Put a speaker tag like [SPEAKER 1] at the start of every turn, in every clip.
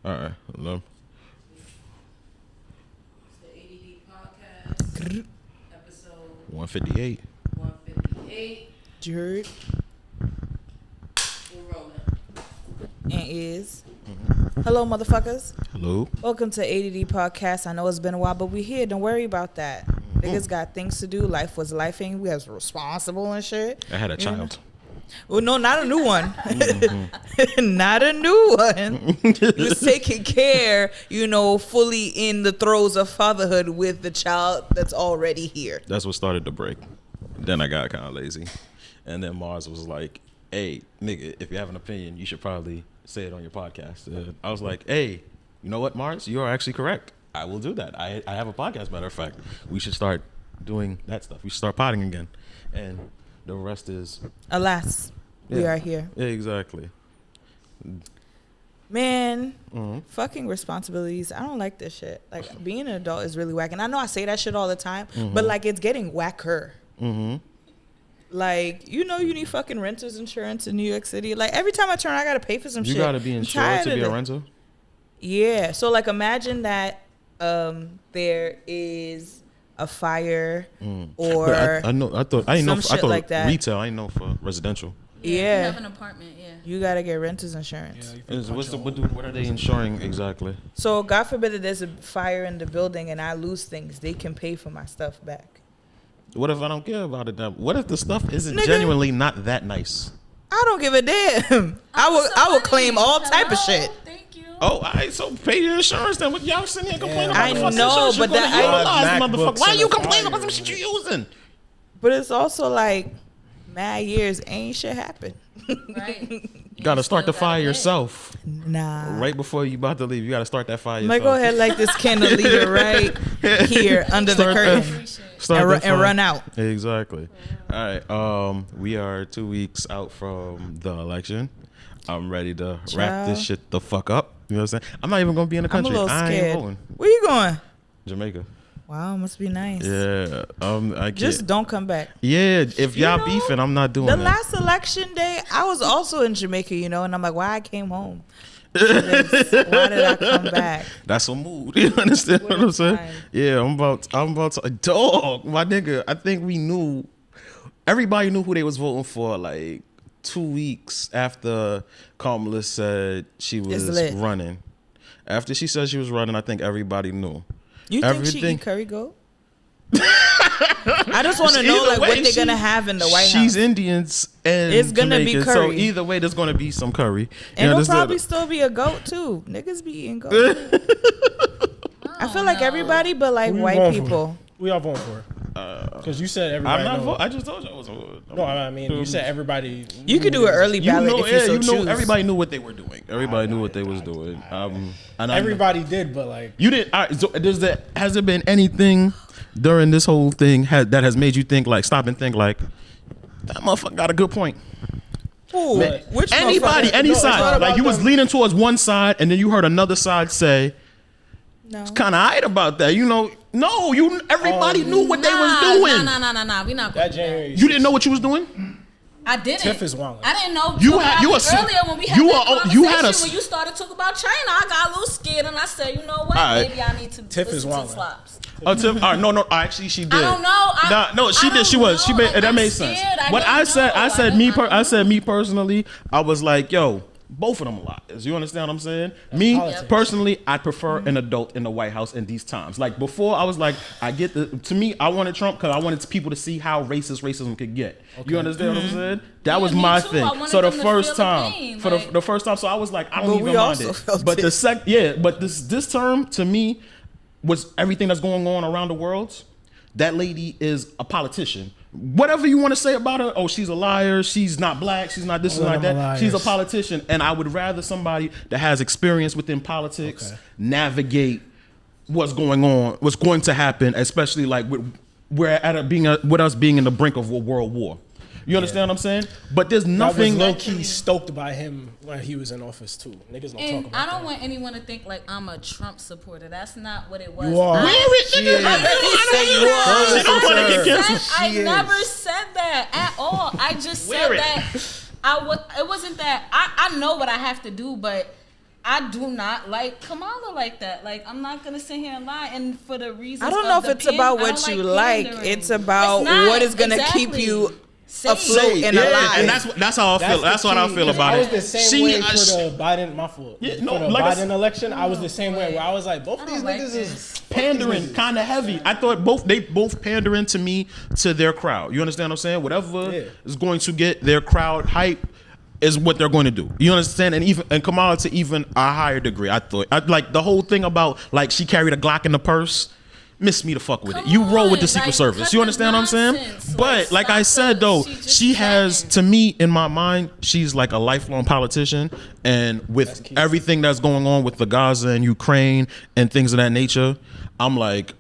[SPEAKER 1] All right. Hello.
[SPEAKER 2] It's the A.D.D podcast, episode
[SPEAKER 1] 158.
[SPEAKER 2] 158.
[SPEAKER 3] You heard?
[SPEAKER 2] We're rolling.
[SPEAKER 3] And is. Hello, motherfuckers.
[SPEAKER 1] Hello.
[SPEAKER 3] Welcome to A.D.D podcast. I know it's been a while, but we're here. Don't worry about that. Niggas got things to do. Life was lifing. We was responsible and shit.
[SPEAKER 1] I had a child.
[SPEAKER 3] Well, no, not a new one. Not a new one. You was taking care, fully in the throes of fatherhood with the child that's already here.
[SPEAKER 1] That's what started the break. Then I got kind of lazy. And then Mars was like, hey, nigga, if you have an opinion, you should probably say it on your podcast. And I was like, hey, you know what, Mars? You are actually correct. I will do that. I have a podcast, matter of fact. We should start doing that stuff. We should start potting again. And the rest is...
[SPEAKER 3] Alas, we are here.
[SPEAKER 1] Yeah, exactly.
[SPEAKER 3] Man, fucking responsibilities. I don't like this shit. Like, being an adult is really whack. And I know I say that shit all the time, but, like, it's getting whacker. Like, you need fucking renter's insurance in New York City. Like, every time I turn, I got to pay for some shit.
[SPEAKER 1] You got to be insured to be a renter?
[SPEAKER 3] Yeah. So, like, imagine that there is a fire or
[SPEAKER 1] I didn't know for
[SPEAKER 3] that.
[SPEAKER 1] Retail. I didn't know for residential.
[SPEAKER 2] Yeah.
[SPEAKER 3] Yeah.
[SPEAKER 2] If you have an apartment, yeah.
[SPEAKER 3] You got to get renter's insurance.
[SPEAKER 1] Yeah, what are they insuring exactly?
[SPEAKER 3] So, God forbid that there's a fire in the building and I lose things. They can pay for my stuff back.
[SPEAKER 1] What if I don't care about it? Now? What if the stuff isn't genuinely not that nice?
[SPEAKER 3] I don't give a damn. I will claim all type of shit.
[SPEAKER 2] Thank you.
[SPEAKER 1] Oh, all right. So pay your insurance then. What y'all sitting here complaining about?
[SPEAKER 3] I
[SPEAKER 1] the fucking
[SPEAKER 3] know,
[SPEAKER 1] insurance
[SPEAKER 3] but
[SPEAKER 1] you're
[SPEAKER 3] that
[SPEAKER 1] gonna utilize, motherfucker. Why are you complaining about some shit you're using?
[SPEAKER 3] But it's also like mad years ain't shit happen.
[SPEAKER 2] Right.
[SPEAKER 1] You gotta start the fire yourself.
[SPEAKER 3] Nah.
[SPEAKER 1] Right before you about to leave, you gotta start that fire
[SPEAKER 3] Might
[SPEAKER 1] yourself.
[SPEAKER 3] go ahead like this candle leader right here under the curtain and run out.
[SPEAKER 1] Exactly. All right. We are 2 weeks out from the election. I'm ready to wrap this shit the fuck up. You know what I'm saying? I'm not even gonna be in the country.
[SPEAKER 3] I'm a little
[SPEAKER 1] I
[SPEAKER 3] scared.
[SPEAKER 1] ain't voting.
[SPEAKER 3] Where you going?
[SPEAKER 1] Jamaica.
[SPEAKER 3] Wow, must be nice.
[SPEAKER 1] Yeah. I
[SPEAKER 3] Just don't come back.
[SPEAKER 1] Yeah. If y'all beefing, I'm not doing
[SPEAKER 3] The
[SPEAKER 1] that.
[SPEAKER 3] last election day, I was also in Jamaica, and I'm like, why I came home? Why did I come back?
[SPEAKER 1] That's a mood. You understand what I'm saying?
[SPEAKER 3] Fine.
[SPEAKER 1] Yeah, I'm about to dog, my nigga. I think everybody knew who they was voting for like 2 weeks after Kamala said she was running. After she said she was running, I think everybody knew.
[SPEAKER 3] You think she eat curry goat? I just want to know like what they're gonna have in the White House.
[SPEAKER 1] She's Indians and
[SPEAKER 3] it's gonna
[SPEAKER 1] Jamaican,
[SPEAKER 3] be curry.
[SPEAKER 1] so either way, there's gonna be some curry.
[SPEAKER 3] And it'll probably still be a goat too. Niggas be eating goat. I feel like everybody, but like white people.
[SPEAKER 4] We all voting for it. Because you said everybody.
[SPEAKER 1] I'm not voting. I just told you I wasn't voting.
[SPEAKER 4] No, I mean you said everybody.
[SPEAKER 3] You could do an early ballot if you so choose.
[SPEAKER 1] Everybody knew what they were doing. Everybody knew what they was doing. And
[SPEAKER 4] everybody did, but like
[SPEAKER 1] you didn't. All right, so has there been anything during this whole thing that has made you think like stop and think like that motherfucker got a good point?
[SPEAKER 3] Ooh, which
[SPEAKER 1] anybody, any side, like you was leaning towards one side and then you heard another side say.
[SPEAKER 3] No.
[SPEAKER 1] It's kind of eyed about that, everybody knew what they was doing.
[SPEAKER 2] Nah. We not going
[SPEAKER 4] that.
[SPEAKER 1] You didn't know what you was doing?
[SPEAKER 2] I didn't.
[SPEAKER 4] Tiff is wilding.
[SPEAKER 2] I didn't know.
[SPEAKER 1] Earlier
[SPEAKER 2] when we had when you started talking about China, I got a little scared and I said, you know what?
[SPEAKER 1] Right.
[SPEAKER 2] Maybe I need to
[SPEAKER 4] Tiff is
[SPEAKER 2] listen to Slops.
[SPEAKER 1] Oh, Tiff. All right, no. Actually, she did.
[SPEAKER 2] I don't know.
[SPEAKER 1] No, she did. She was. She made that made sense. What I said, me personally, I was like, yo. Both of them liars. You understand what I'm saying? Me, personally, I prefer an adult in the White House in these times. Like before, I was like, to me, I wanted Trump because I wanted people to see how racist racism could get. Okay. You understand what I'm saying? That was my thing. So the first time, the first time, so I was like, I don't even mind it. But this term to me was everything that's going on around the world. That lady is a politician. Whatever you want to say about her, she's a liar, she's not black, she's not this and like that. She's a politician, and I would rather somebody that has experience within politics navigate what's going on, what's going to happen, especially like with us being in the brink of a world war. You understand what I'm saying? But there's nothing.
[SPEAKER 4] I was low key stoked by him when he was in office too. Niggas don't talk about that.
[SPEAKER 2] I don't want anyone to think like I'm a Trump supporter. That's not what it was.
[SPEAKER 4] You are.
[SPEAKER 2] I never said that at all. I just said that it wasn't that I know what I have to do, but I do not like Kamala like that. Like, I'm not gonna sit here and lie. And for the reason,
[SPEAKER 3] I don't know if it's about what you like. It's about what is gonna keep you afloat and alive.
[SPEAKER 1] And that's how I feel. That's what I feel about it.
[SPEAKER 4] I was the same way for the Biden. My fault.
[SPEAKER 1] Yeah,
[SPEAKER 4] for the Biden election, I was the same way. Where I was like, both these niggas is
[SPEAKER 1] pandering, kind of heavy. I thought they both pandering to me, to their crowd. You understand what I'm saying? Whatever is going to get their crowd hype is what they're going to do. You understand? And Kamala to even a higher degree. I like the whole thing about like she carried a Glock in the purse. Miss me to fuck with it. You roll with the Secret Service. You understand what I'm saying? But like I said though, she has, to me in my mind, she's like a lifelong politician, and with everything that's going on with the Gaza and Ukraine and things of that nature, I'm like,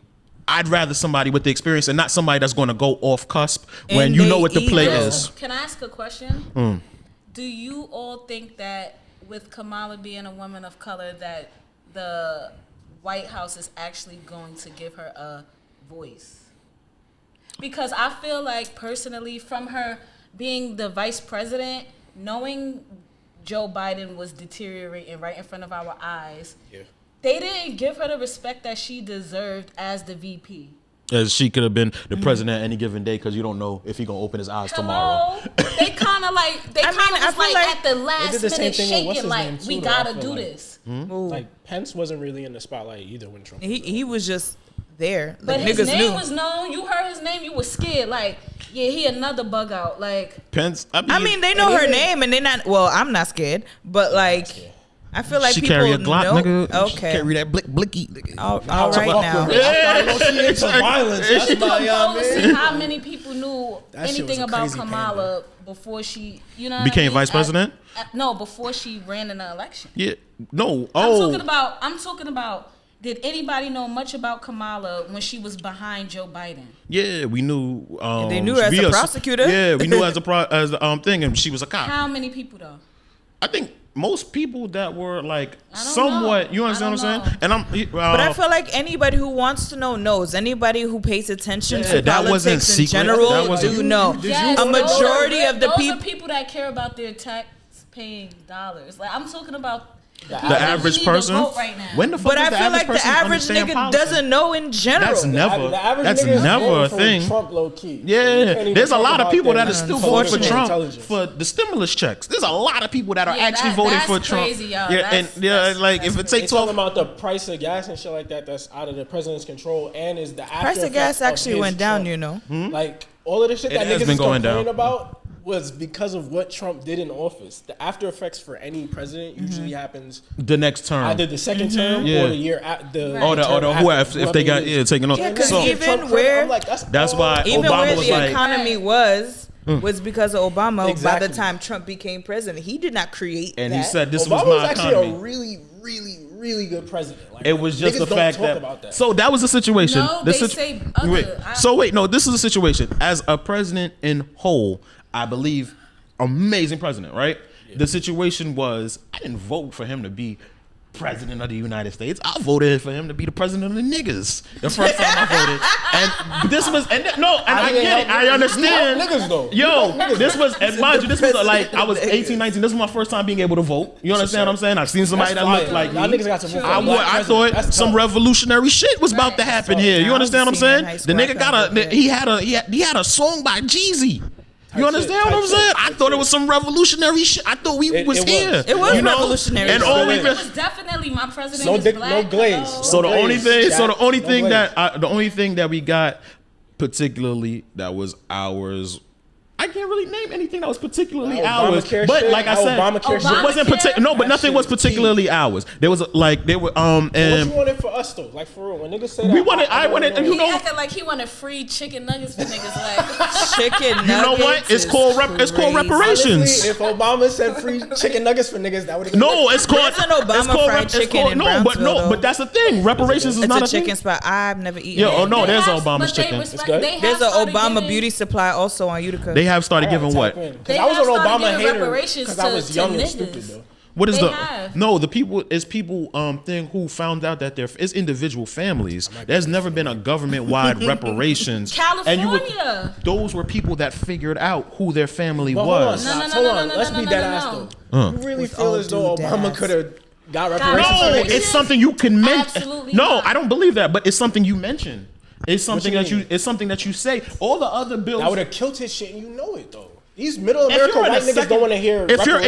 [SPEAKER 1] I'd rather somebody with the experience and not somebody that's going to go off cusp when you know what the play is.
[SPEAKER 2] Can I ask a question? Do you all think that with Kamala being a woman of color that the White House is actually going to give her a voice? Because I feel like personally, from her being the vice president, knowing Joe Biden was deteriorating right in front of our eyes, they didn't give her the respect that she deserved as the VP.
[SPEAKER 1] As she could have been the president any given day, because you don't know if he's gonna open his eyes tomorrow.
[SPEAKER 2] They kind of like was like at the last minute shaking, like we gotta do this.
[SPEAKER 4] Like Pence wasn't really in the spotlight either when Trump.
[SPEAKER 3] He was just there.
[SPEAKER 2] But his name was known. You heard his name, you was scared. Like, yeah, he another bug out. Like
[SPEAKER 1] Pence.
[SPEAKER 3] I mean, they know her name, and they not. Well, I'm not scared, but like. I feel like
[SPEAKER 1] she
[SPEAKER 3] people
[SPEAKER 1] carry a Glock,
[SPEAKER 3] know.
[SPEAKER 1] nigga.
[SPEAKER 3] Okay.
[SPEAKER 1] She carry that blicky.
[SPEAKER 3] All right now.
[SPEAKER 4] I know she into violence. That's my
[SPEAKER 2] see how many people knew anything about Kamala before she, you know,
[SPEAKER 1] became vice president.
[SPEAKER 2] No, before she ran in the election.
[SPEAKER 1] Yeah. No.
[SPEAKER 2] I'm talking about. Did anybody know much about Kamala when she was behind Joe Biden?
[SPEAKER 1] Yeah, we knew.
[SPEAKER 3] They knew as a prosecutor.
[SPEAKER 1] Yeah, we knew as the thing, and she was a cop.
[SPEAKER 2] How many people though?
[SPEAKER 1] I think most people that were like somewhat, you understand what I'm saying? And
[SPEAKER 3] but I feel like anybody who wants to know knows. Anybody who pays attention to politics in general do know.
[SPEAKER 2] Yes,
[SPEAKER 3] a majority of the
[SPEAKER 2] those are people that care about their tax-paying dollars. Like I'm talking about
[SPEAKER 1] the average person.
[SPEAKER 2] Right now.
[SPEAKER 1] When the fuck
[SPEAKER 3] but I feel like the average nigga policy? Doesn't know in general.
[SPEAKER 1] That's never. That's never a thing.
[SPEAKER 4] Trump low key.
[SPEAKER 1] Yeah, there's a lot of people that are still voting for Trump for the stimulus checks. There's a lot of people that are actually voting for Trump.
[SPEAKER 2] Crazy, y'all.
[SPEAKER 1] Yeah, like if it takes
[SPEAKER 4] talking about the price of gas and shit like that, that's out of the president's control, and is the
[SPEAKER 3] price of gas actually went down. You know,
[SPEAKER 4] like all of the shit that niggas is complaining about was because of what Trump did in office. The after effects for any president usually happens
[SPEAKER 1] the next term,
[SPEAKER 4] either the second term or the year after.
[SPEAKER 1] If they got taken off.
[SPEAKER 3] Yeah, because even where
[SPEAKER 1] that's why
[SPEAKER 3] even
[SPEAKER 1] Obama
[SPEAKER 3] where
[SPEAKER 1] was
[SPEAKER 3] the
[SPEAKER 1] like,
[SPEAKER 3] economy was because of Obama. Exactly. By the time Trump became president, he did not create
[SPEAKER 1] and
[SPEAKER 3] that.
[SPEAKER 1] He said this
[SPEAKER 4] Obama
[SPEAKER 1] was my
[SPEAKER 4] actually
[SPEAKER 1] economy.
[SPEAKER 4] a really, really, really good president. Like,
[SPEAKER 1] it was just the fact that. So that was the situation.
[SPEAKER 2] No, they say other.
[SPEAKER 1] This is the situation. As a president in whole, I believe. Amazing president, right? Yeah. The situation was I didn't vote for him to be president of the United States. I voted for him to be the president of the niggas. The first time I voted, and this was I get it. I understand.
[SPEAKER 4] Niggas though.
[SPEAKER 1] This was, and mind you, this was like I was 18, 19. This was my first time being able to vote. You understand what I'm saying? I've seen somebody that looked like me.
[SPEAKER 4] Niggas got to vote.
[SPEAKER 1] I thought some revolutionary shit was about to happen here. You understand what I'm saying? The nigga he had a song by Jeezy. You understand what I'm saying? I thought it was some revolutionary shit. I thought we was here.
[SPEAKER 3] It was revolutionary.
[SPEAKER 1] And
[SPEAKER 2] it was definitely my president is black.
[SPEAKER 4] No glaze.
[SPEAKER 1] So the only thing that we got particularly that was ours. I can't really name anything that was particularly ours, but like I said, it wasn't no, but nothing was particularly ours. There was like they were
[SPEAKER 4] and what you wanted for us though, like for real, when niggas say that
[SPEAKER 1] we wanted, I wanted, you know,
[SPEAKER 2] he acted like he wanted free chicken nuggets for niggas. Like
[SPEAKER 3] chicken nuggets.
[SPEAKER 1] You know what? It's called reparations.
[SPEAKER 4] Honestly, if Obama said free chicken nuggets for niggas, that would have been
[SPEAKER 1] it's called
[SPEAKER 3] an Obama fried chicken in Brownsville,
[SPEAKER 1] but that's the thing. Reparations is not
[SPEAKER 3] a chicken spot. I've never eaten.
[SPEAKER 1] Yeah, there's an Obama's chicken.
[SPEAKER 3] It's good. There's an Obama beauty supply also on Utica.
[SPEAKER 1] They have started giving what?
[SPEAKER 4] Because I was an Obama hater because I was young and stupid though.
[SPEAKER 1] What is the people thing who found out that there is individual families. There's never been a government-wide reparations.
[SPEAKER 2] California.
[SPEAKER 1] Those were people that figured out who their family was.
[SPEAKER 4] Hold on. Let's be dead ass though. You really feel as though Obama could have got reparations.
[SPEAKER 1] No, it's something you can mention.
[SPEAKER 2] Absolutely
[SPEAKER 1] No,
[SPEAKER 2] not.
[SPEAKER 1] I don't believe that, but it's something you mention. It's something
[SPEAKER 4] you
[SPEAKER 1] that you.
[SPEAKER 4] mean?
[SPEAKER 1] It's something that you say. All the other bills.
[SPEAKER 4] I would have killed his shit, and you know it though. These middle America white niggas don't want to hear.
[SPEAKER 1] If you're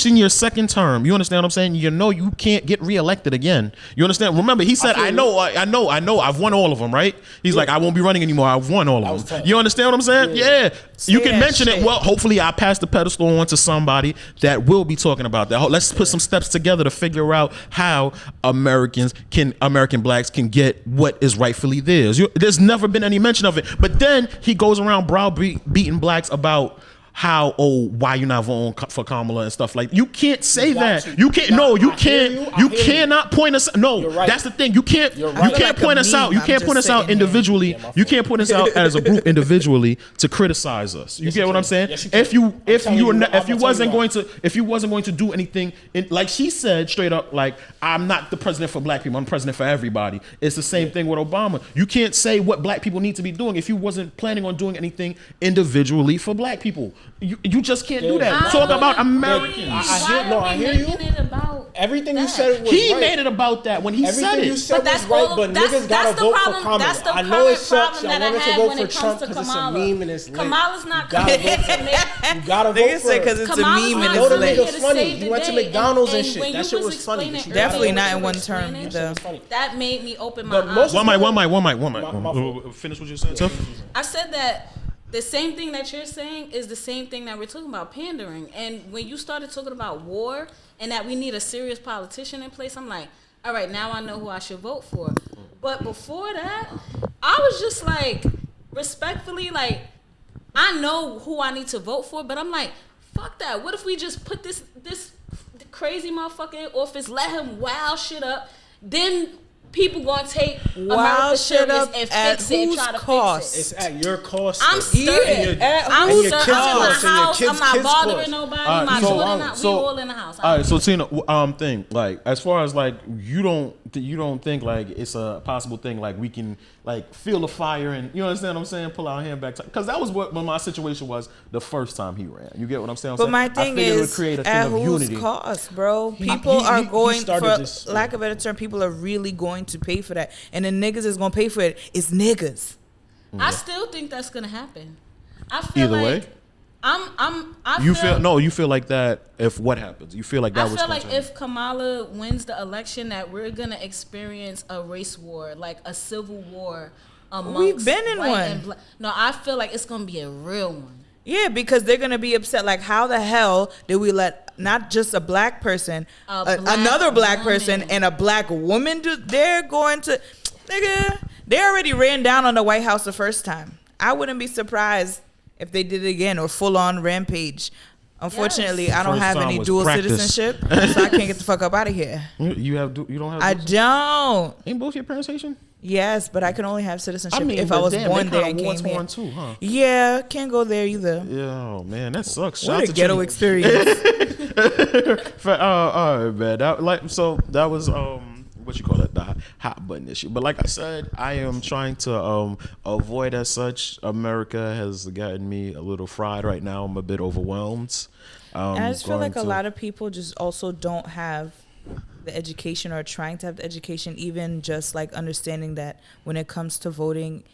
[SPEAKER 1] in your second term, you understand what I'm saying? You know you can't get reelected again. You understand? Remember, he said, I know. I've won all of them, right? He's like, I won't be running anymore. I've won all of them. You understand what I'm saying? Yeah. You can mention it. Well, hopefully I pass the pedestal on to somebody that will be talking about that. Let's put some steps together to figure out how American blacks can get what is rightfully theirs. There's never been any mention of it. But then he goes around browbeating blacks about how why you not voting for Kamala and stuff like. You can't say that. You can't. No, you can't. You cannot point us. No, that's the thing. You can't. You can't point us out. You can't point us out individually. You can't point us out as a group individually to criticize us. You get what I'm saying? If you wasn't going to do anything, like she said straight up, like I'm not the president for black people. I'm president for everybody. It's the same thing with Obama. You can't say what black people need to be doing if you wasn't planning on doing anything individually for black people. You just can't do that. Talk about Americans.
[SPEAKER 4] I hear you. Everything you said was
[SPEAKER 1] he
[SPEAKER 4] right.
[SPEAKER 1] made it about that when he said
[SPEAKER 4] Everything
[SPEAKER 1] it.
[SPEAKER 4] you said was right, but niggas gotta vote for Kamala. I know it sucks. I wanted to vote for Trump because it's a meme and it's lit.
[SPEAKER 2] Kamala's not
[SPEAKER 4] You gotta vote for him. You gotta vote for him.
[SPEAKER 3] because it's a meme and
[SPEAKER 4] know the
[SPEAKER 3] it's
[SPEAKER 4] nigga
[SPEAKER 3] lit.
[SPEAKER 4] funny. You went to McDonald's and shit. That shit was funny.
[SPEAKER 3] Definitely not in one term either.
[SPEAKER 2] That made me open my eyes.
[SPEAKER 1] One mic. Finish what you said.
[SPEAKER 2] I said that the same thing that you're saying is the same thing that we're talking about, pandering. And when you started talking about war and that we need a serious politician in place, I'm like, all right, now I know who I should vote for. But before that, I was just like, respectfully, like, I know who I need to vote for, but I'm like, fuck that. What if we just put this crazy motherfucker in office, let him wow shit up, then people gonna take America serious and fix it and try to fix it.
[SPEAKER 4] It's at your cost.
[SPEAKER 2] I'm scared. I'm in my house. I'm not bothering nobody. My daughter not. We all in the house.
[SPEAKER 1] All right, so Tina, thing like as far as like you don't think like it's a possible thing like we can like feel the fire and you understand what I'm saying? Pull our hand back because that was what my situation was the first time he ran. You get what I'm saying?
[SPEAKER 3] But my thing is, at whose cost, bro? People are going, for lack of a better term, people are really going to pay for that, and the niggas is gonna pay for it. It's niggas.
[SPEAKER 2] I still think that's gonna happen. I feel
[SPEAKER 1] either
[SPEAKER 2] like
[SPEAKER 1] way. You feel like that if what happens? You feel like that was.
[SPEAKER 2] I feel like if Kamala wins the election, that we're gonna experience a race war, like a civil war amongst.
[SPEAKER 3] We've been in
[SPEAKER 2] white
[SPEAKER 3] one.
[SPEAKER 2] And black. No, I feel like it's gonna be a real one.
[SPEAKER 3] Yeah, because they're gonna be upset. Like, how the hell did we let not just a black person, another black person, and a black woman do? They're going to, nigga. They already ran down on the White House the first time. I wouldn't be surprised if they did it again or full on rampage. Unfortunately, I don't have any dual citizenship, so I can't get the fuck up out of here.
[SPEAKER 1] You don't have.
[SPEAKER 3] I don't.
[SPEAKER 1] Ain't both your parents Haitian?
[SPEAKER 3] Yes, but I can only have citizenship if I was born there and came here.
[SPEAKER 1] Too, huh?
[SPEAKER 3] Yeah, can't go there either.
[SPEAKER 1] Yeah, oh, man, that sucks.
[SPEAKER 3] What a ghetto experience.
[SPEAKER 1] All right, man. That was what you call it, the hot button issue. But like I said, I am trying to avoid as such. America has gotten me a little fried right now. I'm a bit overwhelmed.
[SPEAKER 3] I just feel like a lot of people just also don't have the education or trying to have the education, even just like understanding that when it comes to voting,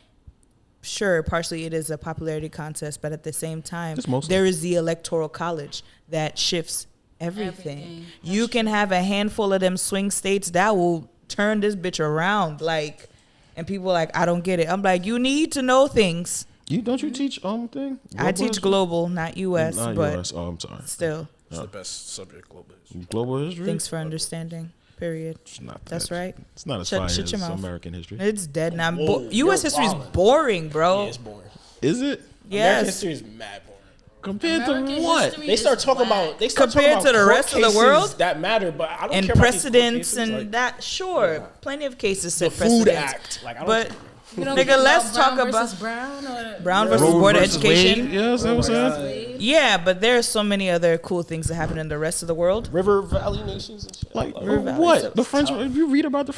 [SPEAKER 3] sure, partially it is a popularity contest, but at the same time, there is the electoral college that shifts everything. You can have a handful of them swing states that will turn this bitch around, like, and people are like, I don't get it. I'm like, you need to know things.
[SPEAKER 1] Don't you teach thing? Global
[SPEAKER 3] I teach global, not US, but
[SPEAKER 1] US. Oh, I'm sorry.
[SPEAKER 3] Still,
[SPEAKER 4] it's the best subject, global history.
[SPEAKER 1] Global history.
[SPEAKER 3] Thanks for understanding. Period.
[SPEAKER 1] It's not that.
[SPEAKER 3] That's right.
[SPEAKER 1] It's not as fun as
[SPEAKER 3] your mouth.
[SPEAKER 1] American history.
[SPEAKER 3] It's dead now. U.S. history is boring, bro.
[SPEAKER 4] Yeah, it's boring.
[SPEAKER 1] Is it?
[SPEAKER 3] Yes.
[SPEAKER 4] American history is mad boring.
[SPEAKER 1] Compared to what?
[SPEAKER 4] They start talking about.
[SPEAKER 3] Compared to the rest of the world
[SPEAKER 4] that matter, but I don't
[SPEAKER 3] and
[SPEAKER 4] care
[SPEAKER 3] precedents
[SPEAKER 4] about
[SPEAKER 3] and that. Sure, plenty of cases said
[SPEAKER 4] the Food
[SPEAKER 3] precedents.
[SPEAKER 4] Act. Like, I don't
[SPEAKER 3] but nigga, let's talk about
[SPEAKER 2] Brown
[SPEAKER 3] versus Board of Education.
[SPEAKER 1] Yeah, that's what I'm saying.
[SPEAKER 3] Yeah, but there are so many other cool things that happen in the rest of the world.
[SPEAKER 4] River Valley nations and shit.
[SPEAKER 1] Like what? The French? If you read about the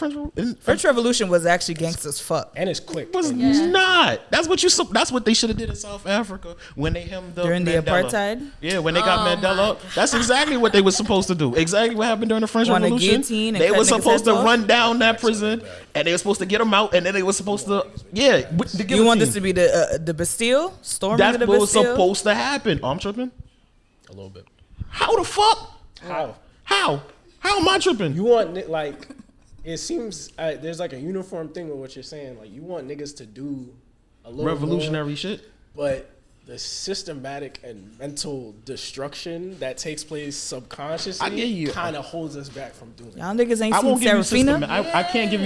[SPEAKER 3] French Revolution was actually gangsta as fuck.
[SPEAKER 4] And it's quick.
[SPEAKER 1] Was not. That's what you. That's what they should have did in South Africa when they hemmed up
[SPEAKER 3] during
[SPEAKER 1] Mandela.
[SPEAKER 3] The apartheid.
[SPEAKER 1] Yeah, when they got Mandela up. That's exactly what they were supposed to do. Exactly what happened during the French Revolution. They were supposed to run down that prison, and they were supposed to get them out, and then they were supposed to
[SPEAKER 3] You want this to be the Bastille storming
[SPEAKER 1] That's
[SPEAKER 3] of the Bastille?
[SPEAKER 1] what was supposed to happen. Oh, I'm tripping.
[SPEAKER 4] A little bit.
[SPEAKER 1] How the fuck? How am I tripping?
[SPEAKER 4] You want like? It seems there's like a uniform thing with what you're saying. Like you want niggas to do a little
[SPEAKER 1] revolutionary
[SPEAKER 4] more,
[SPEAKER 1] shit,
[SPEAKER 4] but the systematic and mental destruction that takes place subconsciously kind of holds us back from doing it.
[SPEAKER 3] Y'all niggas ain't seen Serafina?
[SPEAKER 1] I can't give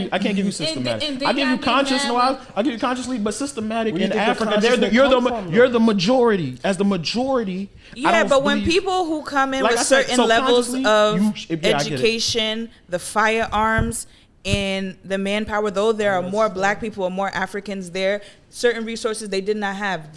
[SPEAKER 1] you systematic. I give you conscious. I give you consciously, but systematic in Africa, you're the majority. As the majority.
[SPEAKER 3] Yeah, but when people who come in with certain levels of education, the firearms, and the manpower, though there are more black people and more Africans there, certain resources they did not have.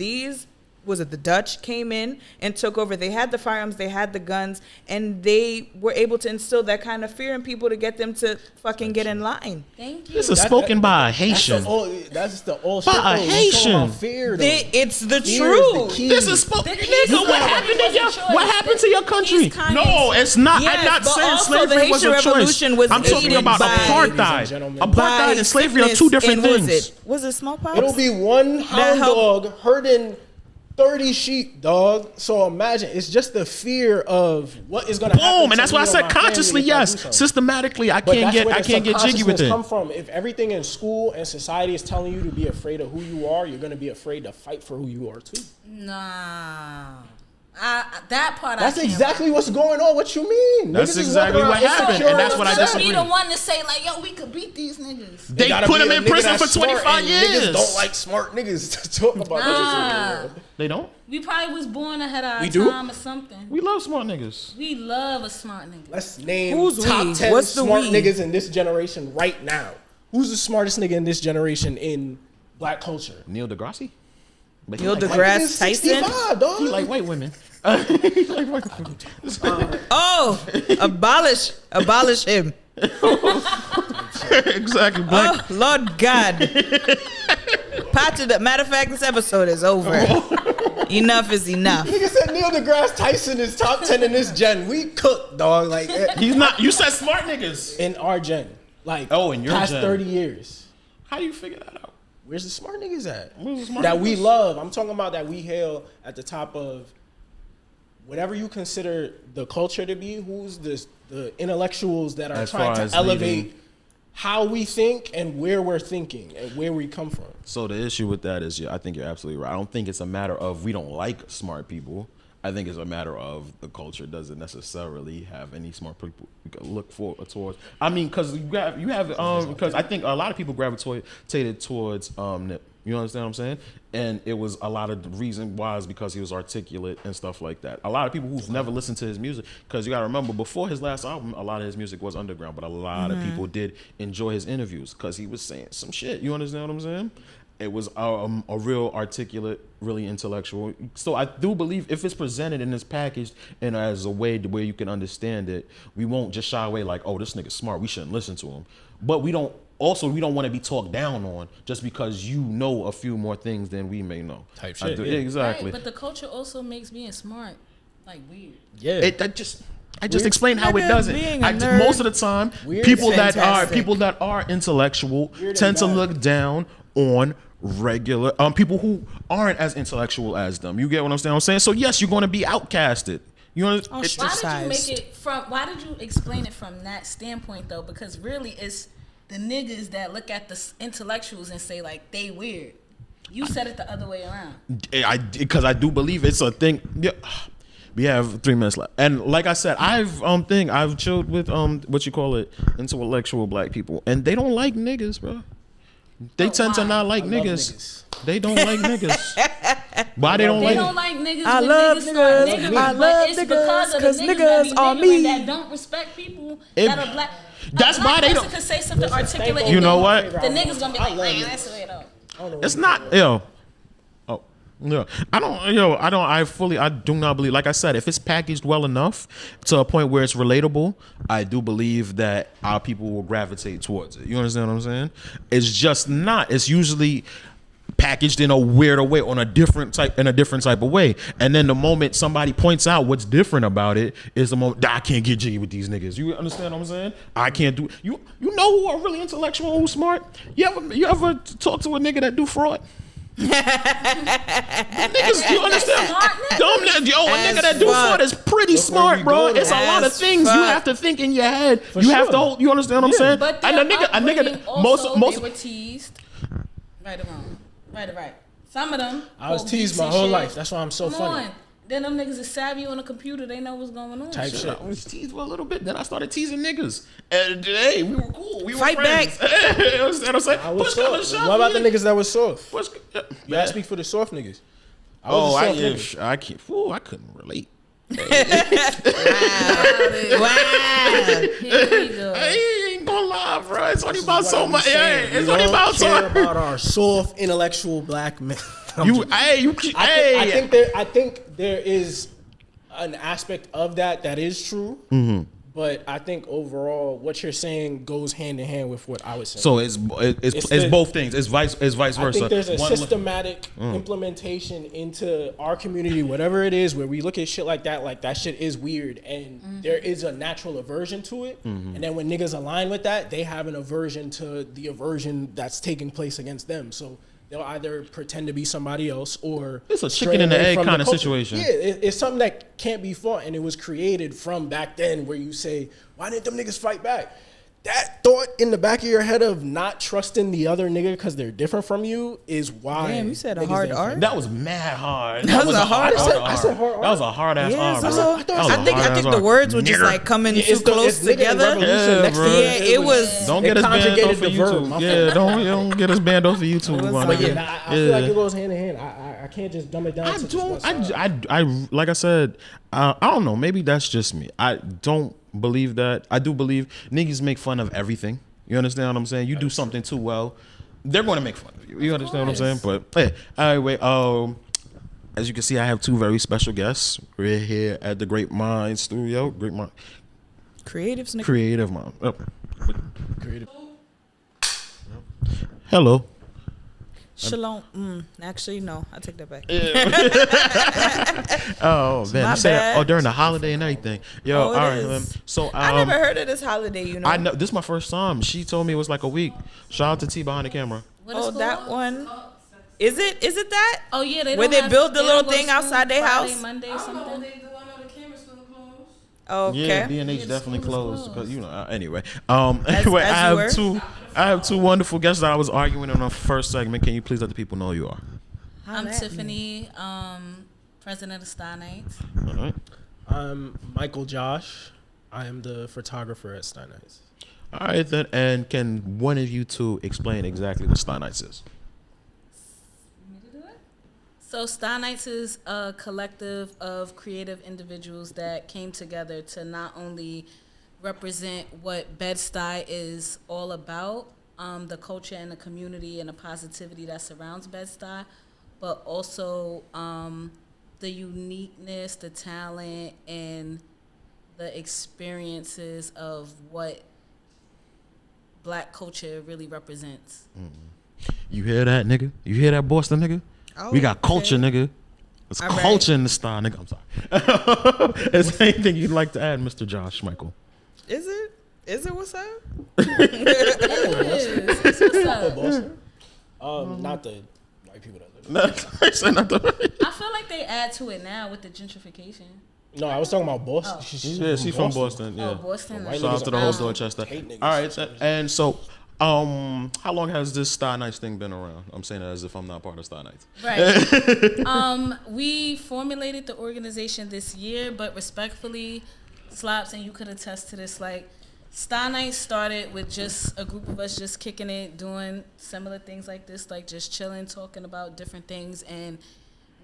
[SPEAKER 3] Was it the Dutch came in and took over? They had the firearms, they had the guns, and they were able to instill that kind of fear in people to get them to fucking get in line.
[SPEAKER 2] Thank you.
[SPEAKER 1] This is spoken by a Haitian.
[SPEAKER 4] That's the old
[SPEAKER 1] by
[SPEAKER 4] shit.
[SPEAKER 1] A Haitian.
[SPEAKER 4] Fear,
[SPEAKER 3] it's the truth.
[SPEAKER 1] This is spoken. What happened to your country? No, it's not.
[SPEAKER 3] Yes,
[SPEAKER 1] I'm not saying
[SPEAKER 3] slavery
[SPEAKER 1] was a choice. I'm talking about apartheid. Apartheid and slavery are two different things.
[SPEAKER 3] Was it smallpox?
[SPEAKER 4] It'll be one hound dog herding 30 sheep, dog. So imagine, it's just the fear of what is going to happen.
[SPEAKER 1] Boom, and that's why I said consciously, yes. Systematically, I can't get jiggy with it.
[SPEAKER 4] Come from if everything in school and society is telling you to be afraid of who you are, you're going to be afraid to fight for who you are too.
[SPEAKER 2] Nah. That part
[SPEAKER 4] that's exactly what's going on. What you mean?
[SPEAKER 1] That's exactly what happened, and that's what I disagree.
[SPEAKER 2] Be the one to say like, yo, we could beat these niggas.
[SPEAKER 1] They put them in prison for 25 years.
[SPEAKER 4] Niggas don't like smart niggas to talk about that.
[SPEAKER 1] They don't.
[SPEAKER 2] We probably was born ahead of our time or something.
[SPEAKER 1] We love smart niggas.
[SPEAKER 2] We love a smart nigga.
[SPEAKER 4] Let's name top 10 smart niggas in this generation right now. Who's the smartest nigga in this generation in black culture?
[SPEAKER 1] Neil deGrasse.
[SPEAKER 3] Neil deGrasse Tyson.
[SPEAKER 1] He like white women.
[SPEAKER 3] Abolish him.
[SPEAKER 1] Exactly.
[SPEAKER 3] Black. Oh, Lord God. Matter of fact, this episode is over. Enough is enough.
[SPEAKER 4] Nigga said Neil deGrasse Tyson is top 10 in this gen. We cook, dog. Like
[SPEAKER 1] he's not. You said smart niggas
[SPEAKER 4] in our gen. Like
[SPEAKER 1] in your
[SPEAKER 4] past
[SPEAKER 1] gen. 30
[SPEAKER 4] years.
[SPEAKER 1] How do you figure that out?
[SPEAKER 4] Where's the smart niggas at?
[SPEAKER 1] That
[SPEAKER 4] we love. I'm talking about that we hail at the top of whatever you consider the culture to be. Who's the intellectuals that are trying to elevate how we think and where we're thinking and where we come from.
[SPEAKER 1] So the issue with that is, I think you're absolutely right. I don't think it's a matter of we don't like smart people. I think it's a matter of the culture doesn't necessarily have any smart people we can look towards. I mean, because you have because I think a lot of people gravitated towards Nip. You understand what I'm saying? And it was a lot of the reason why is because he was articulate and stuff like that. A lot of people who've never listened to his music, because you got to remember, before his last album, a lot of his music was underground, but a lot of people did enjoy his interviews because he was saying some shit. You understand what I'm saying? It was a real articulate, really intellectual. So I do believe if it's presented in this package and as a way where you can understand it, we won't just shy away like, oh, this nigga's smart, we shouldn't listen to him. But we don't want to be talked down on just because you know a few more things than we may know.
[SPEAKER 4] Type shit.
[SPEAKER 1] Yeah, exactly.
[SPEAKER 2] Right, but the culture also makes being smart like weird.
[SPEAKER 1] Yeah. I just explained how it doesn't. Most of the time, people that are intellectual tend to look down on regular people who aren't as intellectual as them. You get what I'm saying? So yes, you're going to be outcasted. You know,
[SPEAKER 2] why did you make it from? Why did you explain it from that standpoint though? Because really, it's the niggas that look at the intellectuals and say like they weird. You said it the other way around.
[SPEAKER 1] Because I do believe it's a thing. Yeah. We have 3 minutes left, and like I said, I've chilled with intellectual black people, and they don't like niggas, bro. They tend to not like niggas. They don't like niggas. Why they don't like?
[SPEAKER 2] They don't like niggas.
[SPEAKER 3] I love niggas. I love niggas because niggas are me.
[SPEAKER 2] That don't respect people that are black.
[SPEAKER 1] That's why they don't.
[SPEAKER 2] Could say something articulate.
[SPEAKER 1] You know what?
[SPEAKER 2] The niggas gonna be like, man, that's the way though.
[SPEAKER 1] It's not. Yo. Oh, Yeah, I do not believe, like I said, if it's packaged well enough to a point where it's relatable, I do believe that our people will gravitate towards it. You understand what I'm saying? It's just not. It's usually packaged in a weirder way, in a different type of way. And then the moment somebody points out what's different about it is the moment I can't get jiggy with these niggas. You understand what I'm saying? I can't do. You know who are really intellectual, who's smart? You ever talk to a nigga that do fraud? Niggas, you understand? A nigga that do fraud is pretty smart, bro. It's a lot of things you have to think in your head. Have to hold. You understand what I'm saying?
[SPEAKER 2] But
[SPEAKER 1] and a nigga, most
[SPEAKER 2] they were teased. Right or wrong? Right or right? Some of them.
[SPEAKER 4] I was teased my whole life. That's why I'm so funny.
[SPEAKER 2] Then them niggas is savvy on the computer. They know what's going on.
[SPEAKER 4] Type shit.
[SPEAKER 1] I was teased for a little bit. Then I started teasing niggas. And hey, we were cool. We were
[SPEAKER 3] Fight
[SPEAKER 1] friends.
[SPEAKER 3] back.
[SPEAKER 1] You understand what I'm saying?
[SPEAKER 4] I was soft. What about the niggas that was soft? You asked me for the soft niggas.
[SPEAKER 1] I can't. Fool, I couldn't relate.
[SPEAKER 3] Wow.
[SPEAKER 1] I ain't gonna lie, bro. It's only about so much. It's only about
[SPEAKER 4] care about our soft intellectual black men. I think there is an aspect of that is true. Mm-hmm. But I think overall, what you're saying goes hand in hand with what I was saying.
[SPEAKER 1] So it's both things. It's vice versa.
[SPEAKER 4] I think there's a systematic implementation into our community, whatever it is, where we look at shit like that shit is weird, and there is a natural aversion to it. And then when niggas align with that, they have an aversion to the aversion that's taking place against them. So they'll either pretend to be somebody else or
[SPEAKER 1] it's a chicken and the egg kind of situation.
[SPEAKER 4] Yeah, it's something that can't be fought, and it was created from back then where you say, why didn't them niggas fight back? That thought in the back of your head of not trusting the other nigga because they're different from you is why.
[SPEAKER 3] Damn, you said a hard R?
[SPEAKER 1] That was mad hard.
[SPEAKER 3] That was a hard R.
[SPEAKER 4] I said hard R.
[SPEAKER 1] That was a hard ass R.
[SPEAKER 3] I think the words were just like coming too close together.
[SPEAKER 1] It
[SPEAKER 3] was.
[SPEAKER 1] Don't get us banned off for YouTube. Yeah, don't get us banned off for YouTube.
[SPEAKER 4] But yeah, I feel like it goes hand in hand. I can't just dumb it down.
[SPEAKER 1] I like I said, I don't know. Maybe that's just me. I don't believe that. I do believe niggas make fun of everything. You understand what I'm saying? You do something too well, they're going to make fun of you. You understand what I'm saying? But hey, anyway, as you can see, I have two very special guests. We're here at the Great Mind Studio. Great Mind. Creative Mind. Oh. Creative. Hello.
[SPEAKER 3] Shalom. Actually, no. I take that back.
[SPEAKER 1] Oh man, you said during the holiday and everything. Yo, all right. So
[SPEAKER 3] I never heard of this holiday. You know,
[SPEAKER 1] I know this is my first time. She told me it was like a week. Shout out to T behind the camera.
[SPEAKER 3] That one. Is it that?
[SPEAKER 2] Oh yeah, they
[SPEAKER 3] where they build the little thing outside their house.
[SPEAKER 2] Monday, something.
[SPEAKER 3] Okay.
[SPEAKER 1] Yeah, B&H definitely closed because anyway. Anyway, I have two wonderful guests that I was arguing in the first segment. Can you please let the people know who you are?
[SPEAKER 2] I'm Tiffany, president of Stuy Nights.
[SPEAKER 1] All right.
[SPEAKER 4] I'm Michael Josh. I am the photographer at Stuy Nights.
[SPEAKER 1] All right then. And can one of you two explain exactly what Stuy Nights is?
[SPEAKER 2] So Stuy Nights is a collective of creative individuals that came together to not only represent what Bed-Stuy is all about, the culture and the community and the positivity that surrounds Bed-Stuy, but also the uniqueness, the talent, and the experiences of what Black culture really represents.
[SPEAKER 1] You hear that, nigga? You hear that, Boston nigga?
[SPEAKER 3] Oh,
[SPEAKER 1] we got culture, nigga. It's culture in the style, nigga. I'm sorry. Is there anything you'd like to add, Mr. Josh Michael?
[SPEAKER 3] Is it what's up?
[SPEAKER 2] It's what's up.
[SPEAKER 4] Boston? Not the white people that live.
[SPEAKER 2] I feel like they add to it now with the gentrification.
[SPEAKER 4] No, I was talking about Boston.
[SPEAKER 1] She's from Boston. Yeah.
[SPEAKER 2] Oh, Boston.
[SPEAKER 1] Shout out to the whole Dorchester. All right, and so how long has this Stuy Nights thing been around? I'm saying that as if I'm not part of Stuy Nights.
[SPEAKER 2] Right. We formulated the organization this year, but respectfully, Slops, and you could attest to this, like, Stuy Nights started with just a group of us just kicking it, doing similar things like this, like just chilling, talking about different things, and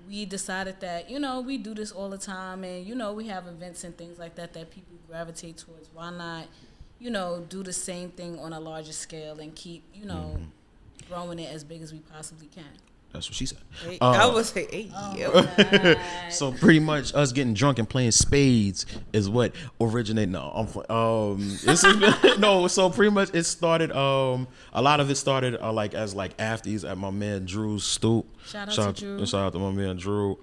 [SPEAKER 2] we decided that, we do this all the time, and, we have events and things like that people gravitate towards. Why not, do the same thing on a larger scale and keep, growing it as big as we possibly can.
[SPEAKER 1] That's what she said.
[SPEAKER 3] I would say, hey,
[SPEAKER 1] So pretty much us getting drunk and playing spades is what originated. No, no. So pretty much it started. A lot of it started like as like afties at my man Drew's stoop.
[SPEAKER 2] Shout out to Drew.
[SPEAKER 1] Shout out to my man Drew.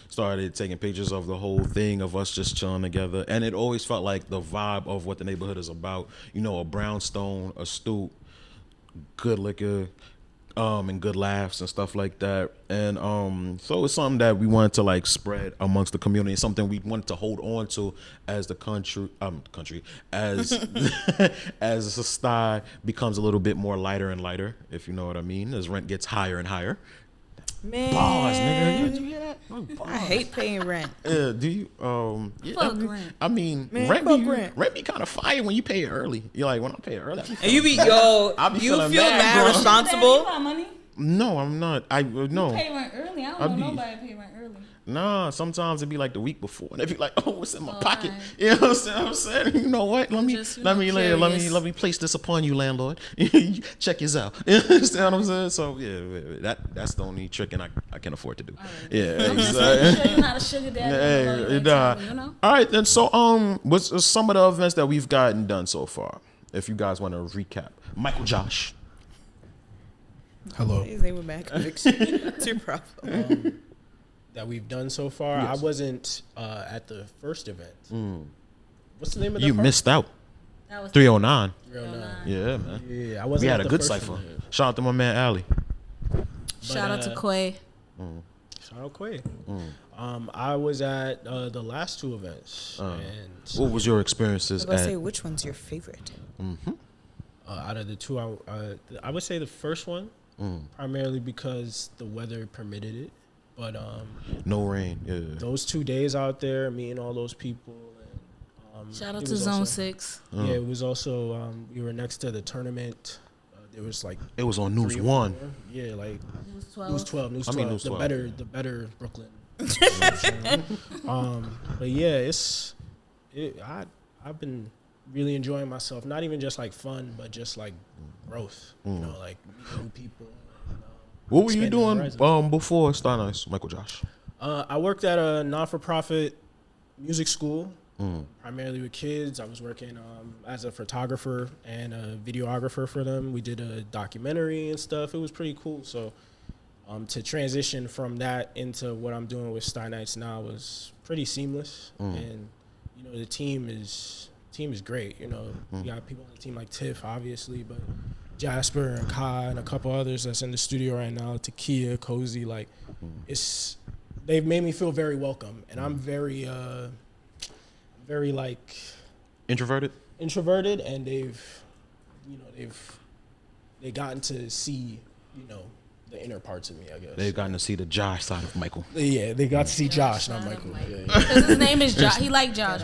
[SPEAKER 1] Started taking pictures of the whole thing of us just chilling together, and it always felt like the vibe of what the neighborhood is about. You know, a brownstone, a stoop, good liquor. And good laughs and stuff like that, and so it's something that we wanted to like spread amongst the community, something we wanted to hold on to as the country as as the Stuy becomes a little bit more lighter and lighter, if you know what I mean, as rent gets higher and higher.
[SPEAKER 3] man.
[SPEAKER 1] Bars, nigga. You hear that?
[SPEAKER 3] I hate paying rent.
[SPEAKER 1] Do you? Yeah,
[SPEAKER 2] Fuck rent.
[SPEAKER 1] I mean,
[SPEAKER 3] Man,
[SPEAKER 1] rent
[SPEAKER 3] fuck
[SPEAKER 1] be
[SPEAKER 3] rent.
[SPEAKER 1] kind of fire when you pay it early. You're like, when I pay it early, I be
[SPEAKER 3] And you be
[SPEAKER 1] I be
[SPEAKER 3] you feel
[SPEAKER 1] feeling mad,
[SPEAKER 3] mad
[SPEAKER 1] bro.
[SPEAKER 2] You
[SPEAKER 3] responsible.
[SPEAKER 2] got money.
[SPEAKER 1] no, I'm not. I no.
[SPEAKER 2] Pay rent early. I don't know nobody pay rent early.
[SPEAKER 1] Nah, sometimes it'd be like the week before, and they'd be like, "Oh, it's in my pocket."
[SPEAKER 2] Alright.
[SPEAKER 1] You know what I'm saying? You know what? Let me
[SPEAKER 2] Just, you
[SPEAKER 1] let
[SPEAKER 2] know,
[SPEAKER 1] me
[SPEAKER 2] curious.
[SPEAKER 1] let me place this upon you, landlord. Check this out. You understand what I'm saying? So yeah, that's the only trick, and I can afford to do. Yeah,
[SPEAKER 2] I'm just
[SPEAKER 1] exactly.
[SPEAKER 2] saying, you're not a sugar daddy.
[SPEAKER 1] Hey,
[SPEAKER 2] Like,
[SPEAKER 1] nah.
[SPEAKER 2] you know?
[SPEAKER 1] All right, then. So what's some of the events that we've gotten done so far? If you guys want to recap, Michael Josh.
[SPEAKER 4] Hello.
[SPEAKER 3] His name was Mad Conviction. Too problem.
[SPEAKER 4] That we've done so far.
[SPEAKER 1] Yes.
[SPEAKER 4] I wasn't at the first event. What's the name of that?
[SPEAKER 1] You
[SPEAKER 4] park?
[SPEAKER 1] missed out.
[SPEAKER 2] That was
[SPEAKER 1] 309.
[SPEAKER 4] 309.
[SPEAKER 1] Yeah, man.
[SPEAKER 4] Yeah, I wasn't.
[SPEAKER 1] We had
[SPEAKER 4] at
[SPEAKER 1] a
[SPEAKER 4] the
[SPEAKER 1] good
[SPEAKER 4] first
[SPEAKER 1] cipher.
[SPEAKER 4] one.
[SPEAKER 1] Shout out to my man Ali.
[SPEAKER 2] Shout out to Quay.
[SPEAKER 4] Shout out Quay. I was at the last two events, and
[SPEAKER 1] What was your
[SPEAKER 3] I
[SPEAKER 1] experiences
[SPEAKER 3] was about to
[SPEAKER 1] at?
[SPEAKER 3] say, which one's your favorite?
[SPEAKER 4] out of the two, I would say the first one, primarily because the weather permitted it. But
[SPEAKER 1] No rain. Yeah.
[SPEAKER 4] those 2 days out there, meeting all those people. And,
[SPEAKER 2] Shout out
[SPEAKER 4] it
[SPEAKER 2] to
[SPEAKER 4] was
[SPEAKER 2] Zone
[SPEAKER 4] also-
[SPEAKER 2] 6.
[SPEAKER 4] Yeah, it was also we were next to the tournament. There was like
[SPEAKER 1] It was on News
[SPEAKER 4] 3 or
[SPEAKER 1] One.
[SPEAKER 4] 4. Yeah, like
[SPEAKER 2] It was 12.
[SPEAKER 4] News 12. News
[SPEAKER 1] I
[SPEAKER 4] 12.
[SPEAKER 1] mean, News
[SPEAKER 4] the
[SPEAKER 1] 12.
[SPEAKER 4] better Brooklyn. But yeah, I've been really enjoying myself. Not even just like fun, but just like growth. You know, like meeting new people. And,
[SPEAKER 1] What were you
[SPEAKER 4] expanding
[SPEAKER 1] doing
[SPEAKER 4] horizons.
[SPEAKER 1] before Stuy Nights, Michael Josh?
[SPEAKER 4] I worked at a non-for-profit music school, primarily with kids. I was working as a photographer and a videographer for them. We did a documentary and stuff. It was pretty cool. So to transition from that into what I'm doing with Stuy Nights now was pretty seamless. And you know, the team is great. You know, you got people on the team like Tiff, obviously, but Jasper and Kai and a couple others that's in the studio right now. Takia, Cozy, like they've made me feel very welcome, and I'm very like
[SPEAKER 1] Introverted?
[SPEAKER 4] introverted, and they've gotten to see, you know, the inner parts of me, I guess.
[SPEAKER 1] They've gotten to see the Josh side of Michael.
[SPEAKER 4] Yeah, they got to see Josh, not Michael. Yeah.
[SPEAKER 2] Because his name is Josh. He like Josh.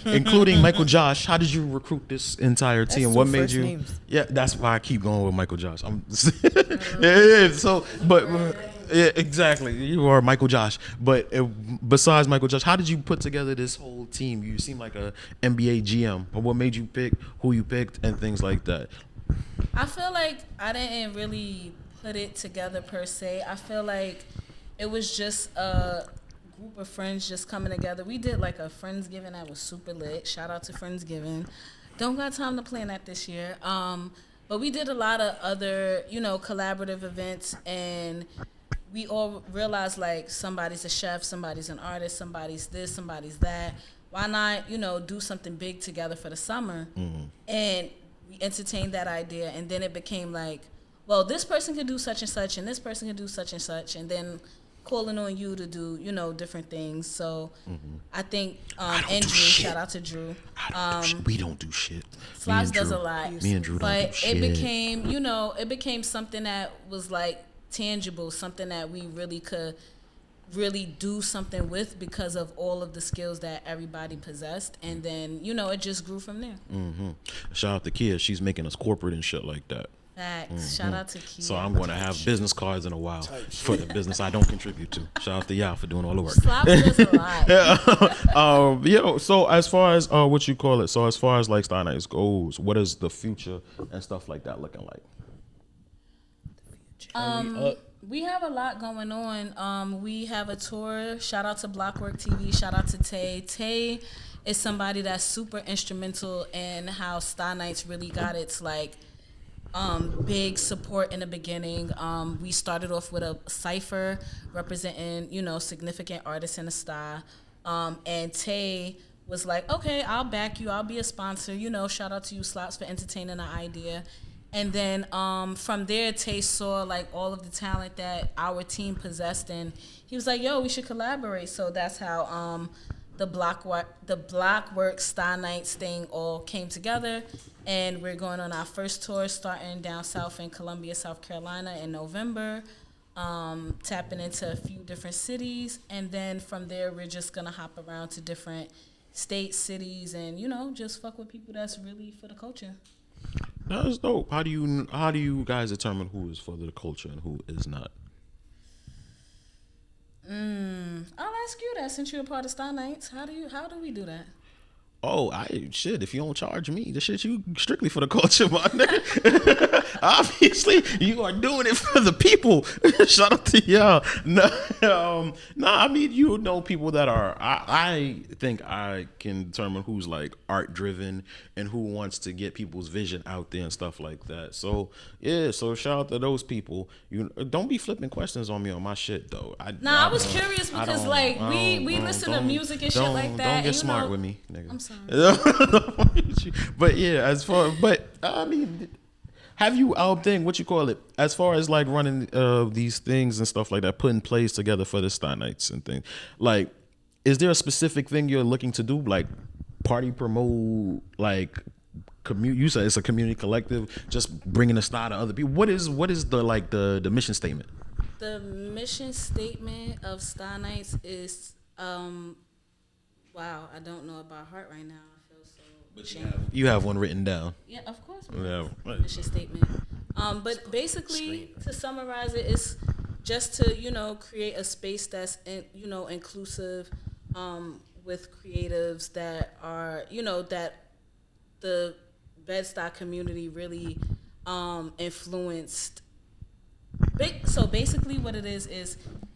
[SPEAKER 1] Including Michael Josh, how did you recruit this entire team?
[SPEAKER 3] two
[SPEAKER 1] What made
[SPEAKER 3] first
[SPEAKER 1] you?
[SPEAKER 3] names.
[SPEAKER 1] Yeah, that's why I keep going with Michael Josh. Yeah. So, but yeah, exactly. You are Michael Josh. But besides Michael Josh, how did you put together this whole team? You seem like a NBA GM. But what made you pick who you picked and things like that?
[SPEAKER 2] I feel like I didn't really put it together per se. I feel like it was just a group of friends just coming together. We did like a Friendsgiving that was super lit. Shout out to Friendsgiving. Don't got time to plan that this year. But we did a lot of other, you know, collaborative events, and we all realized like somebody's a chef, somebody's an artist, somebody's this, somebody's that. Why not, you know, do something big together for the summer? And we entertained that idea, and then it became like, well, this person could do such and such, and this person could do such and such, and then calling on you to do, you know, different things. So I think, and Drew, shout out to Drew.
[SPEAKER 1] We don't do shit.
[SPEAKER 2] Slaps does a lot.
[SPEAKER 1] Me and Drew don't do
[SPEAKER 2] But
[SPEAKER 1] shit.
[SPEAKER 2] it became, you know, it became something that was like tangible, something that we really could really do something with because of all of the skills that everybody possessed. And then, you know, it just grew from there.
[SPEAKER 1] Shout out to Kia. She's making us corporate and shit like that.
[SPEAKER 2] Facts. Shout out to Kia.
[SPEAKER 1] So I'm going to have business cards in a while for the business I don't contribute to. Shout out to y'all for doing all the work.
[SPEAKER 2] Slaps does a lot.
[SPEAKER 1] So as far as what you call it, so as far as like Stuy Nights goes, what is the future and stuff like that looking like?
[SPEAKER 2] We have a lot going on. We have a tour. Shout out to Blockwork TV. Shout out to Tay. Tay is somebody that's super instrumental in how Stuy Nights really got its big support in the beginning. We started off with a cipher representing, significant artists in the Stuy. And Tay was like, okay, I'll back you. I'll be a sponsor. Shout out to you, Slops, for entertaining the idea. And then from there, Tay saw all of the talent that our team possessed, and he was like, "Yo, we should collaborate." So that's how the Blockwork Stuy Nights thing all came together, and we're going on our first tour starting down south in Columbia, South Carolina, in November. Tapping into a few different cities, and then from there, we're just gonna hop around to different states, cities, and just fuck with people that's really for the culture.
[SPEAKER 1] That's dope. How do you guys determine who is for the culture and who is not?
[SPEAKER 2] I'll ask you that since you're a part of Stuy Nights. How do we do that?
[SPEAKER 1] Oh, if you don't charge me, the shit you strictly for the culture, my nigga. Obviously, you are doing it for the people. Shout out to y'all. I mean, people that are, I think I can determine who's art driven and who wants to get people's vision out there and stuff like that. So, yeah, shout out to those people. You don't be flipping questions on me on my shit, though.
[SPEAKER 2] I was curious because, we listen to music and shit like that.
[SPEAKER 1] Don't get smart with me, nigga.
[SPEAKER 2] I'm sorry.
[SPEAKER 1] But yeah, I mean, have you as far as running these things and stuff like that, putting plays together for the Stuy Nights and things, is there a specific thing you're looking to do, party promote, you said it's a community collective, just bringing the Stuy to other people? What is the mission statement?
[SPEAKER 2] The mission statement of Stuy Nights is wow, I don't know about heart right now. I feel so.
[SPEAKER 1] But you have one written down.
[SPEAKER 2] Yeah, of course. Mission statement. But basically, to summarize it, it's just to create a space that's inclusive, with creatives that are that the Bed-Stuy community really influenced. So basically, what it is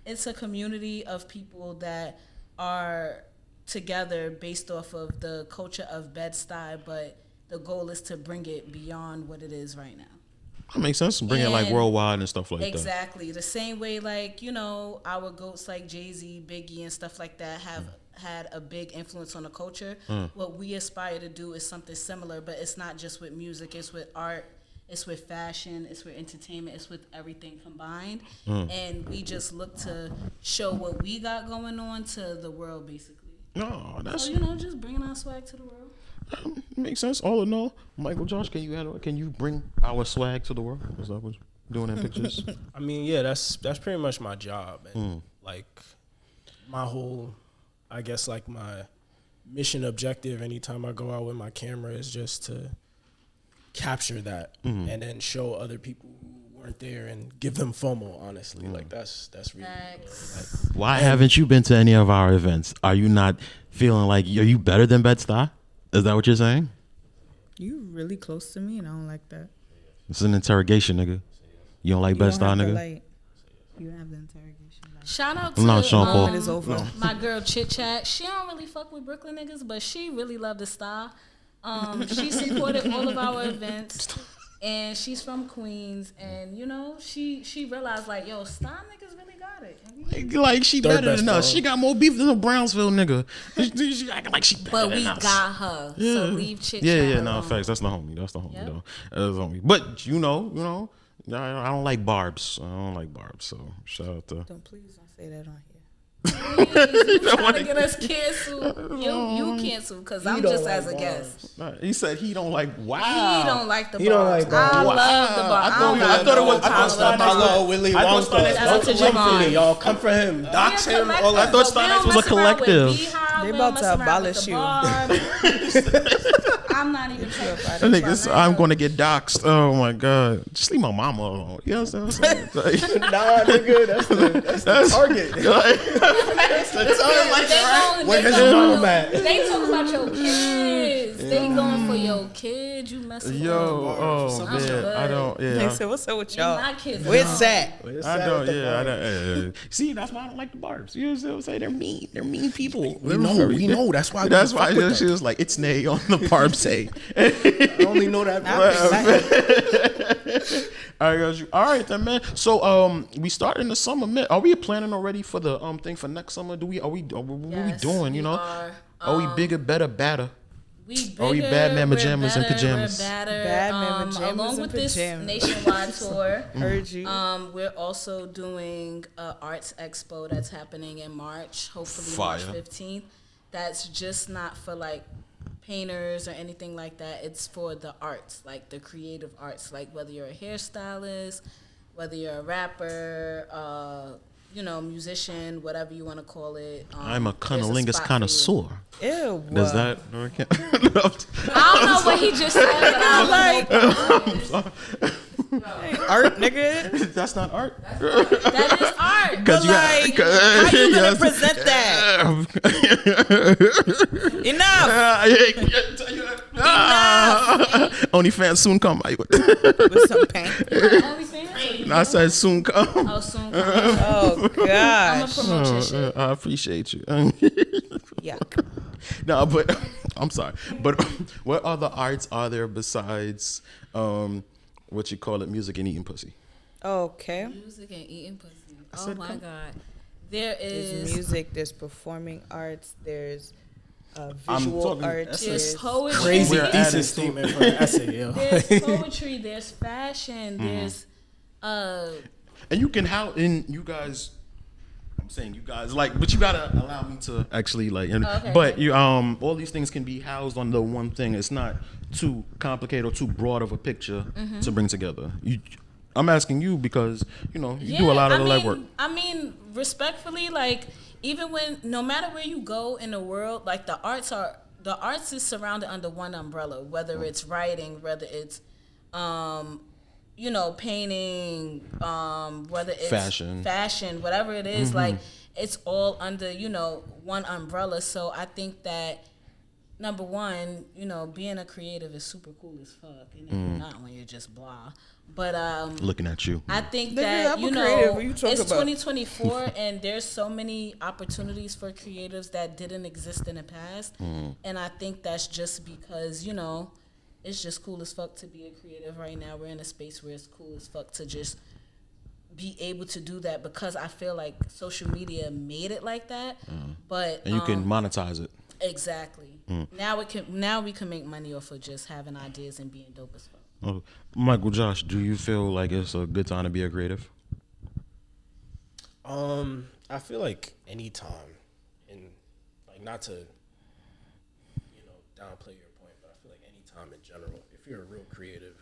[SPEAKER 2] it's a community of people that are together based off of the culture of Bed-Stuy, but the goal is to bring it beyond what it is right now.
[SPEAKER 1] That makes sense. Bring it worldwide and stuff like that.
[SPEAKER 2] Exactly. The same way our goats like Jay-Z, Biggie, and stuff like that have had a big influence on the culture. What we aspire to do is something similar, but it's not just with music, it's with art, it's with fashion, it's with entertainment, it's with everything combined. And we just look to show what we got going on to the world, basically.
[SPEAKER 1] No, that's
[SPEAKER 2] just bringing our swag to the world.
[SPEAKER 1] Makes sense. All in all, Michael Josh, can you bring our swag to the world? Is that what you're doing in pictures?
[SPEAKER 4] I mean, yeah, that's pretty much my job, and my whole, I guess, my mission objective anytime I go out with my camera is just to capture that and then show other people who weren't there and give them FOMO, honestly. That's really
[SPEAKER 1] why haven't you been to any of our events? Are you not feeling are you better than Bed-Stuy? Is that what you're saying?
[SPEAKER 3] You really close to me and I don't like that.
[SPEAKER 1] It's an interrogation, nigga. You don't like Bed-Stuy, nigga?
[SPEAKER 3] You don't have the interrogation.
[SPEAKER 2] Shout out to
[SPEAKER 1] Sean Paul.
[SPEAKER 2] My girl Chit Chat. She don't really fuck with Brooklyn niggas, but she really loved the Stuy. She supported all of our events, and she's from Queens, and she realized yo, Stuy niggas really got it.
[SPEAKER 1] She better than us. She got more beef than a Brownsville nigga. She acting like she better
[SPEAKER 2] but
[SPEAKER 1] than
[SPEAKER 2] we
[SPEAKER 1] us.
[SPEAKER 2] got her. Yeah. So leave Chit Chat.
[SPEAKER 1] Yeah, no, facts. That's the homie. That's the homie, though. That's the homie. But I don't like barbs. So shout out to.
[SPEAKER 3] Please don't say that on here.
[SPEAKER 2] You trying to get us canceled? You canceled because I'm just as a guest.
[SPEAKER 1] He said he don't like. Wow.
[SPEAKER 2] He don't like the bars.
[SPEAKER 4] He don't like bars.
[SPEAKER 2] I love the bars.
[SPEAKER 1] I thought it was.
[SPEAKER 4] I thought my little Willy Wonka. Don't come for me, y'all. Come for him. Dox him. All
[SPEAKER 1] I thought Stuy Nights was a collective.
[SPEAKER 3] They about to abolish you.
[SPEAKER 2] I'm not even sure.
[SPEAKER 1] I'm going to get doxxed. Oh my god! Just leave my mama alone. You know what I'm saying?
[SPEAKER 4] Nah, nigga, that's the target.
[SPEAKER 2] Where's his mom at? They talk about your kids. They gonna for your kid, you messing
[SPEAKER 1] Yo,
[SPEAKER 2] up.
[SPEAKER 1] oh man, I don't. Yeah,
[SPEAKER 3] They said, "What's up with y'all?
[SPEAKER 2] My kids
[SPEAKER 3] Where's that?"
[SPEAKER 1] I don't. Yeah, I don't. See, that's why I don't like the barbs. You know what I'm saying? They're mean. They're mean people.
[SPEAKER 4] We know. That's why.
[SPEAKER 1] That's why she was like, "It's nay on the barb say."
[SPEAKER 4] I only know that.
[SPEAKER 1] All right, then, man. So, we started in the summer, man. Are we planning already for the thing for next summer? What are we doing? You know, are we bigger, better, badder? Are we Batman pajamas and pajamas?
[SPEAKER 2] We're badder.
[SPEAKER 3] Batman pajamas
[SPEAKER 2] along
[SPEAKER 3] and
[SPEAKER 2] with
[SPEAKER 3] pajamas.
[SPEAKER 2] this nationwide tour.
[SPEAKER 3] Heard you.
[SPEAKER 2] We're also doing an arts expo that's happening in March, hopefully
[SPEAKER 1] Fire.
[SPEAKER 2] March 15th. That's just not for like painters or anything like that. It's for the arts, like the creative arts, like whether you're a hairstylist, whether you're a rapper, musician, whatever you want to call it.
[SPEAKER 1] I'm a cunnilingus
[SPEAKER 2] connoisseur.
[SPEAKER 3] Ew.
[SPEAKER 1] Does that?
[SPEAKER 2] I don't know what he just said, but I like
[SPEAKER 3] Art, nigga.
[SPEAKER 1] That's not art.
[SPEAKER 2] that is art.
[SPEAKER 3] But like, how you gonna present that? Enough.
[SPEAKER 1] OnlyFans soon come.
[SPEAKER 3] With some paint.
[SPEAKER 2] OnlyFans?
[SPEAKER 1] I said soon come.
[SPEAKER 2] Oh, soon.
[SPEAKER 3] Oh
[SPEAKER 2] I'm gonna
[SPEAKER 3] gosh.
[SPEAKER 2] promote your shit.
[SPEAKER 1] I appreciate you.
[SPEAKER 3] Yuck.
[SPEAKER 1] No, but I'm sorry. But what other arts are there besides what you call it, music and eating pussy?
[SPEAKER 3] Okay.
[SPEAKER 2] Music and eating pussy. Oh my God. There is
[SPEAKER 3] There's music. There's performing arts. There's visual arts.
[SPEAKER 2] There's poetry.
[SPEAKER 4] Crazy
[SPEAKER 1] We're
[SPEAKER 4] thesis
[SPEAKER 1] adding
[SPEAKER 4] statement for the essay, yo.
[SPEAKER 2] There's poetry. There's fashion. There's
[SPEAKER 1] And you can you guys. I'm saying you guys but you gotta allow me to actually
[SPEAKER 2] Okay.
[SPEAKER 1] But you all these things can be housed on the one thing. It's not too complicated or too broad of a picture to bring together. I'm asking you because you do a lot of the legwork.
[SPEAKER 2] I mean, respectfully, like even no matter where you go in the world, like the arts is surrounded under one umbrella. Whether it's writing, whether it's painting, whether it's fashion, whatever it is, like it's all under, one umbrella. So I think that number one, being a creative is super cool as fuck. And not when you're just blah. But
[SPEAKER 1] looking at you.
[SPEAKER 2] I think
[SPEAKER 3] Nigga,
[SPEAKER 2] that
[SPEAKER 3] it's
[SPEAKER 2] 2024 and there's so many opportunities for creatives that didn't exist in the past. And I think that's just because, it's just cool as fuck to be a creative right now. We're in a space where it's cool as fuck to just be able to do that because I feel like social media made it like that. But
[SPEAKER 1] and you can monetize it.
[SPEAKER 2] Exactly. Now we can make money off of just having ideas and being dope as fuck.
[SPEAKER 1] Oh, Michael Josh, do you feel like it's a good time to be a creative?
[SPEAKER 4] I feel like any time, and like not to downplay your point, but I feel like any time in general, if you're a real creative,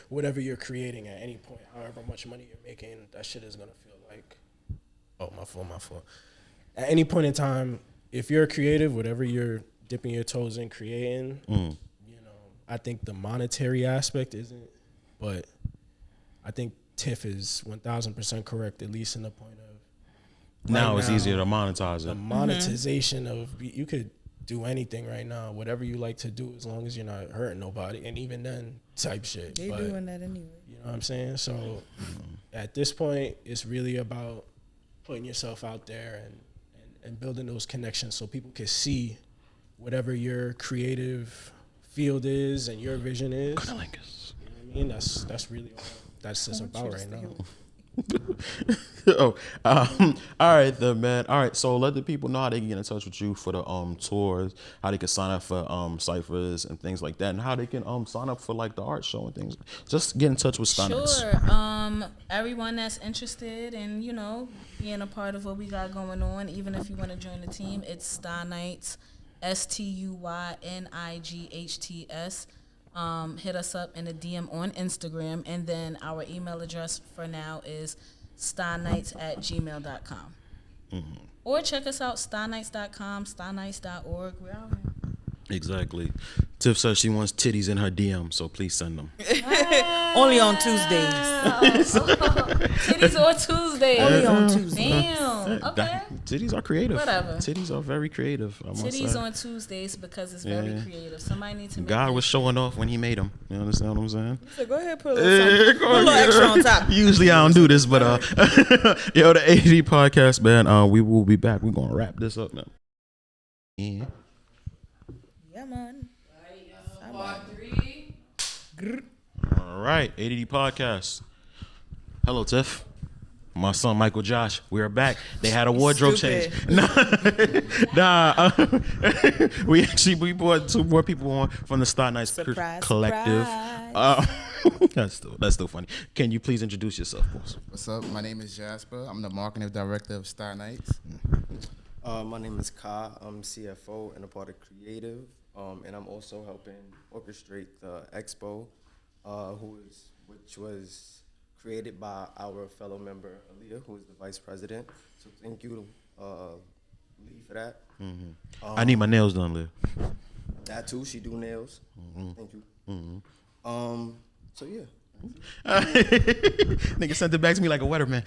[SPEAKER 4] whatever you're creating at any point, however much money you're making, that shit is gonna feel like, my fault. At any point in time, if you're a creative, whatever you're dipping your toes in creating, I think the monetary aspect isn't, but I think Tiff is 1,000% correct, at least in the point of
[SPEAKER 1] now it's easier to monetize it.
[SPEAKER 4] The monetization of you could do anything right now, whatever you like to do, as long as you're not hurting nobody, and even then, type shit.
[SPEAKER 3] They're doing that anyway.
[SPEAKER 4] You know what I'm saying? So at this point, it's really about putting yourself out there and building those connections so people can see whatever your creative field is and your vision is. You know what I mean? That's really all that's just about right now.
[SPEAKER 1] All right then, man. All right, so let the people know how they can get in touch with you for the tours, how they can sign up for ciphers and things like that, and how they can sign up for like the art show and things. Just get in touch with Stuy Nights.
[SPEAKER 2] Sure. Everyone that's interested in being a part of what we got going on, even if you want to join the team, it's Stuy Nights, STUYNIGHTS. Hit us up in a DM on Instagram, and then our email address for now is stuynights@gmail.com. Or check us out, stuynights.com, stuynights.org. We're out here.
[SPEAKER 1] Exactly. Tiff says she wants titties in her DM, so please send them.
[SPEAKER 3] Only on Tuesdays.
[SPEAKER 2] Titties on Tuesdays.
[SPEAKER 3] Only on Tuesdays.
[SPEAKER 2] Damn. Okay.
[SPEAKER 1] Titties are creative.
[SPEAKER 2] Whatever.
[SPEAKER 1] Titties are very creative.
[SPEAKER 2] Titties on Tuesdays because it's very creative. Somebody needs to make
[SPEAKER 1] God was showing off when he made them. You understand what I'm saying?
[SPEAKER 3] So go ahead, put a little extra on top.
[SPEAKER 1] Usually I don't do this, but yo, the A.D.D podcast, man. We will be back. We're gonna wrap this up, man. Yeah.
[SPEAKER 3] Yeah, man.
[SPEAKER 1] All right, A.D.D podcast. Hello, Tiff. My son Michael Josh. We are back. They had a wardrobe change. We brought 2 more people on from the Stuy Nights collective. That's still funny. Can you please introduce yourself, boss?
[SPEAKER 5] What's up? My name is Jasper. I'm the marketing director of Stuy Nights.
[SPEAKER 6] My name is Ka. I'm CFO and a part of creative, and I'm also helping orchestrate the expo, which was created by our fellow member Aaliyah, who is the vice president. So thank you, Lee, for that.
[SPEAKER 1] Mm-hmm. I need my nails done, Liv.
[SPEAKER 6] That too. She do nails. Mm-hmm. Thank you. Mm-hmm. So yeah.
[SPEAKER 1] Nigga sent it back to me like a weatherman.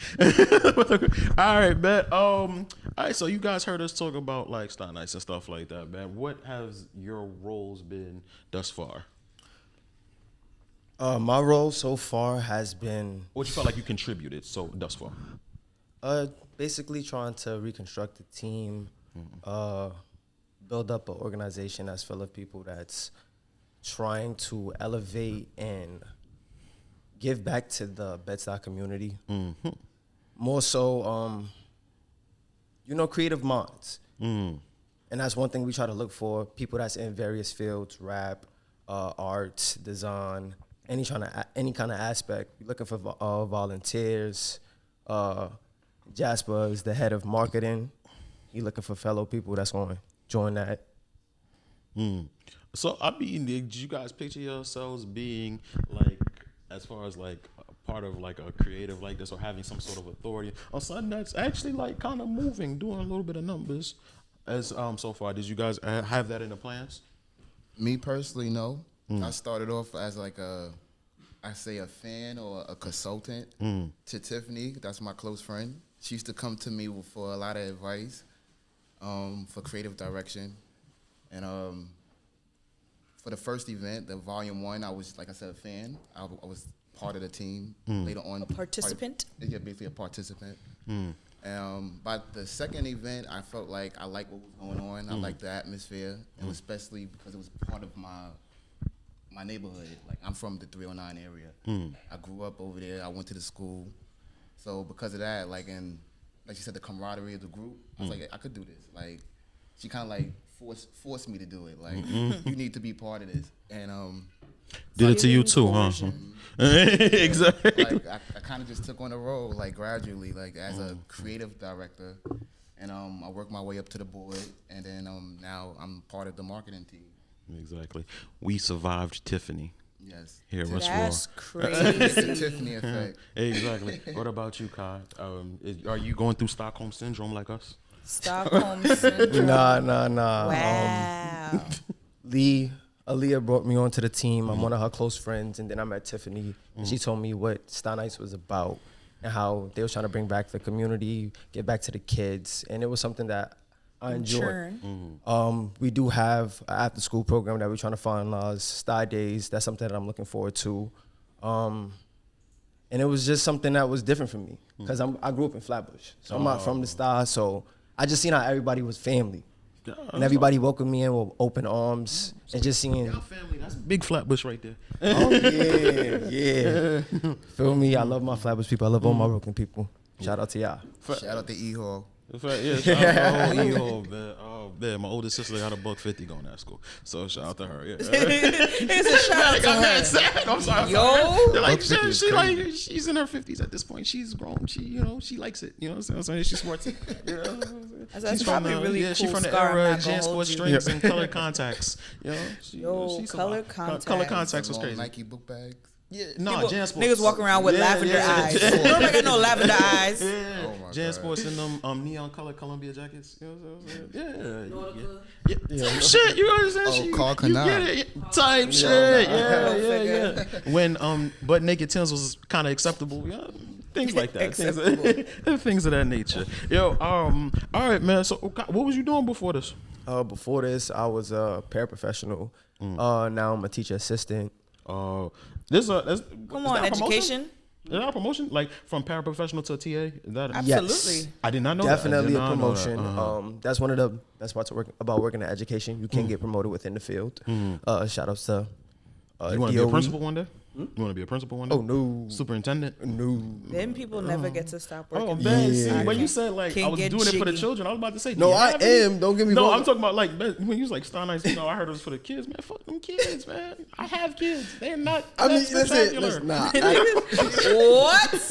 [SPEAKER 1] All right, man. All right, so you guys heard us talk about like Stuy Nights and stuff like that, man. What has your roles been thus far?
[SPEAKER 6] My role so far has been
[SPEAKER 1] What you felt like you contributed thus far?
[SPEAKER 6] basically trying to reconstruct the team, build up an organization that's full of people that's trying to elevate and give back to the Bed-Stuy community. Mm-hmm. More so, creative minds. Mm. And that's one thing we try to look for, people that's in various fields, rap, art, design, any kind of aspect. We're looking for volunteers. Jasper is the head of marketing. He's looking for fellow people that's going to join that.
[SPEAKER 1] Mm. So, I mean, did you guys picture yourselves being like, as far as like part of like a creative like this, or having some sort of authority on something that's actually like kind of moving, doing a little bit of numbers as so far? Did you guys have that in the plans?
[SPEAKER 5] Me personally, no. I started off as like a fan or a consultant to Tiffany. That's my close friend. She used to come to me for a lot of advice for creative direction. And for the first event, the volume 1, I was, like I said, a fan. I was part of the team. Later on,
[SPEAKER 3] a participant?
[SPEAKER 5] Yeah, basically a participant. By the second event, I felt like I liked what was going on. I liked the atmosphere, and especially because it was part of my neighborhood. Like, I'm from the 309 area. I grew up over there. I went to the school. So because of that, like you said, the camaraderie of the group, I was like, I could do this. Like, she kind of like forced me to do it. Like, you need to be part of this. And
[SPEAKER 1] did it to you too, huh? Exactly.
[SPEAKER 5] Like, I kind of just took on the role, like, gradually, like, as a creative director. And I worked my way up to the board. And then now I'm part of the marketing team.
[SPEAKER 1] Exactly. We survived Tiffany.
[SPEAKER 5] Yes.
[SPEAKER 1] Here,
[SPEAKER 3] That's crazy.
[SPEAKER 5] It's the Tiffany effect.
[SPEAKER 1] Exactly. What about you, Kai? Are you going through Stockholm syndrome like us?
[SPEAKER 3] Stockholm syndrome.
[SPEAKER 6] Nah.
[SPEAKER 3] Wow.
[SPEAKER 6] Aaliyah brought me onto the team. I'm one of her close friends, and then I met Tiffany, and she told me what Stuy Nights was about and how they were trying to bring back the community, get back to the kids, and it was something that I enjoy. We do have an after-school program that we're trying to finalize, Stuy Days. That's something that I'm looking forward to. And it was just something that was different for me because I grew up in Flatbush. So I'm not from the Stuy, so I just seen how everybody was family. And everybody welcomed me in with open arms and just seeing.
[SPEAKER 1] Y'all family, that's big Flatbush right there.
[SPEAKER 6] Oh, yeah. Feel me? I love my Flatbush people. I love all my Brooklyn people. Shout out to y'all.
[SPEAKER 5] Shout out to E-Hall.
[SPEAKER 1] Yeah, shout out to the whole E-Hole, man. Oh, man, my oldest sister got $150 going to that school. So shout out to her. Yeah.
[SPEAKER 3] It's a shout out to her.
[SPEAKER 1] Sad. I'm sorry.
[SPEAKER 3] Yo.
[SPEAKER 1] Like, she's in her 50s at this point. She's grown. She likes it. You know what I'm saying? She sports it. You know?
[SPEAKER 3] That's probably really cool.
[SPEAKER 1] She's from the
[SPEAKER 3] Scar,
[SPEAKER 1] era of Jan Sports strings and colored contacts. You know?
[SPEAKER 3] Colored contacts.
[SPEAKER 1] Color contacts was crazy.
[SPEAKER 5] Nike book bags.
[SPEAKER 1] Yeah, no,
[SPEAKER 3] People,
[SPEAKER 1] Jan Sports.
[SPEAKER 3] niggas walk around with lavender eyes. Nobody got no lavender eyes.
[SPEAKER 1] Yeah,
[SPEAKER 5] Oh my
[SPEAKER 1] Jan
[SPEAKER 5] God.
[SPEAKER 1] Sports in them neon color Columbia jackets. You know what I'm saying? Yeah. Type shit. You understand?
[SPEAKER 5] Oh, Carl Canal.
[SPEAKER 1] Type shit. Yeah. When butt naked Tims was kind of acceptable. Yeah. Things like that. Things of that nature. Yo. All right, man. So, what was you doing before this?
[SPEAKER 6] Before this, I was a paraprofessional. Now I'm a teacher assistant.
[SPEAKER 1] Come
[SPEAKER 3] Come on, education.
[SPEAKER 1] Is that a promotion? Like from paraprofessional to TA? Is that
[SPEAKER 3] Absolutely.
[SPEAKER 1] I did not know
[SPEAKER 6] Definitely
[SPEAKER 1] that.
[SPEAKER 6] a promotion. That's one of the best parts about working in education. You can get promoted within the field. Shout outs to
[SPEAKER 1] You want to be a
[SPEAKER 6] DOE.
[SPEAKER 1] principal one day? You want to be a principal one day?
[SPEAKER 6] Oh, no.
[SPEAKER 1] Superintendent?
[SPEAKER 6] No.
[SPEAKER 3] Then people never get to stop working.
[SPEAKER 1] Oh man,
[SPEAKER 6] Yeah.
[SPEAKER 1] see, when you said like I
[SPEAKER 3] Can't
[SPEAKER 1] was
[SPEAKER 3] get
[SPEAKER 1] doing it for the
[SPEAKER 3] jiggy.
[SPEAKER 1] children, I was about to say,
[SPEAKER 6] No,
[SPEAKER 1] do you
[SPEAKER 6] I
[SPEAKER 1] have any?
[SPEAKER 6] am. Don't get me
[SPEAKER 1] No,
[SPEAKER 6] wrong.
[SPEAKER 1] I'm talking about like when you was like Stuy Nights, I heard it was for the kids, man. Fuck them kids, man. I have kids. They're not.
[SPEAKER 6] I mean,
[SPEAKER 1] that spectacular.
[SPEAKER 3] What?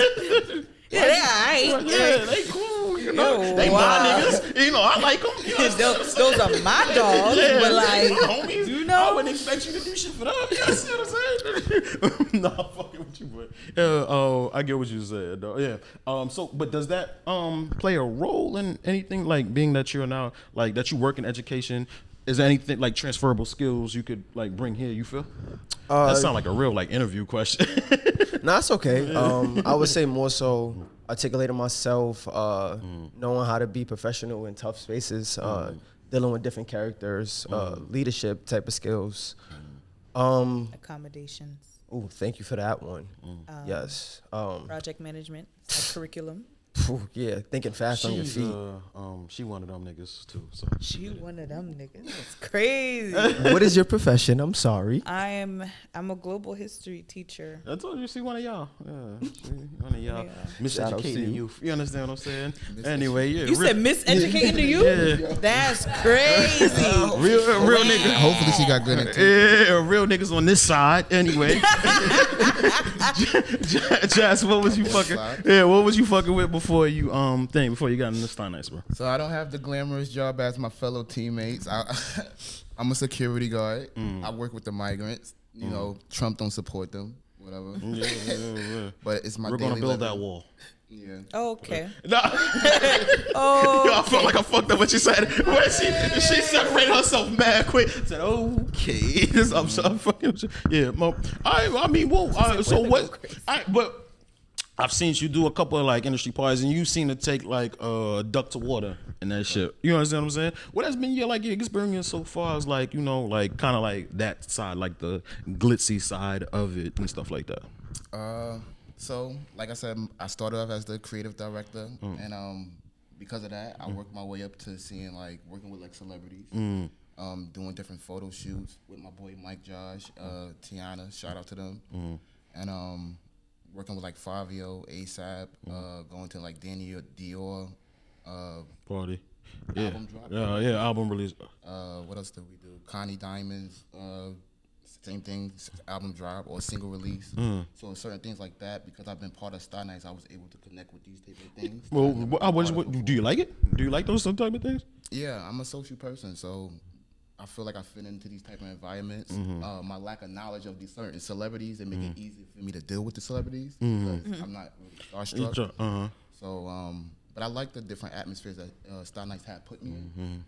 [SPEAKER 3] Yeah, they alright.
[SPEAKER 1] Yeah, they cool. You know,
[SPEAKER 3] Yo,
[SPEAKER 1] they
[SPEAKER 3] wow.
[SPEAKER 1] my niggas. You know, I like them. You know,
[SPEAKER 3] Those are my dogs, but like,
[SPEAKER 1] homies.
[SPEAKER 3] you
[SPEAKER 1] I
[SPEAKER 3] know,
[SPEAKER 1] wouldn't expect you to do shit for them. You see what I'm saying? Nah, fucking with you, but I get what you said, though. Yeah. So, but does that play a role in anything? Like, being that you're now like that you work in education, is there anything like transferable skills you could like bring here? You feel? That sounds like a real like interview question.
[SPEAKER 6] No, it's okay. I would say more so articulating myself, knowing how to be professional in tough spaces, dealing with different characters, leadership type of skills.
[SPEAKER 3] accommodations,
[SPEAKER 6] Oh, thank you for that one. Yes.
[SPEAKER 3] project management, like curriculum.
[SPEAKER 6] Yeah, thinking fast on your feet.
[SPEAKER 1] She one of them niggas too. So
[SPEAKER 3] She one of them niggas. That's crazy.
[SPEAKER 6] What is your profession? I'm sorry.
[SPEAKER 3] I'm a global history teacher.
[SPEAKER 1] I told you, she one of y'all. Yeah, she one of y'all.
[SPEAKER 3] Yeah.
[SPEAKER 6] Shout out to
[SPEAKER 1] Miseducating
[SPEAKER 6] you.
[SPEAKER 1] youth. You understand what I'm saying? Anyway, yeah.
[SPEAKER 3] You said miseducating to you?
[SPEAKER 1] Yeah.
[SPEAKER 3] That's crazy.
[SPEAKER 1] Real niggas.
[SPEAKER 5] Hopefully she got good intentions.
[SPEAKER 1] Yeah, real niggas on this side. Anyway, Jazz, what was you fucking? Yeah, what was you fucking with before you before you got into Stuy Nights, bro?
[SPEAKER 5] So I don't have the glamorous job as my fellow teammates. I'm a security guard. I work with the migrants. You know, Trump don't support them. Whatever.
[SPEAKER 1] Yeah.
[SPEAKER 5] But it's my.
[SPEAKER 1] We're gonna
[SPEAKER 5] daily
[SPEAKER 1] build
[SPEAKER 5] living.
[SPEAKER 1] that wall.
[SPEAKER 5] Yeah.
[SPEAKER 3] Okay.
[SPEAKER 1] Nah. I felt like I fucked up what she said. When she separated herself mad quick. Said, okay. I'm fucking with you. Yeah. I mean, whoa. So what? But I've seen you do a couple of like industry parties, and you seem to take like duck to water and that shit. You understand what I'm saying? What has been your experience so far as like, you know, like kind of like that side, like the glitzy side of it and stuff like that?
[SPEAKER 5] So, like I said, I started off as the creative director, and because of that, I worked my way up to seeing like working with like celebrities, doing different photo shoots with my boy Mike Josh, Tiana, shout out to them, and working with like Fabio, ASAP, going to like Daniel Dior,
[SPEAKER 1] Party.
[SPEAKER 5] album drop.
[SPEAKER 1] Yeah, album release.
[SPEAKER 5] What else did we do? Connie Diamonds, same thing, album drop or single release. So certain things like that, because I've been part of Stuy Nights, I was able to connect with these type of things.
[SPEAKER 1] Well, do you like it? Do you like those type of things?
[SPEAKER 5] Yeah, I'm a social person, so I feel like I fit into these type of environments. My lack of knowledge of these certain celebrities, it make it easy for me to deal with the celebrities because I'm not really starstruck. So, but I like the different atmospheres that Stuy Nights had put me in.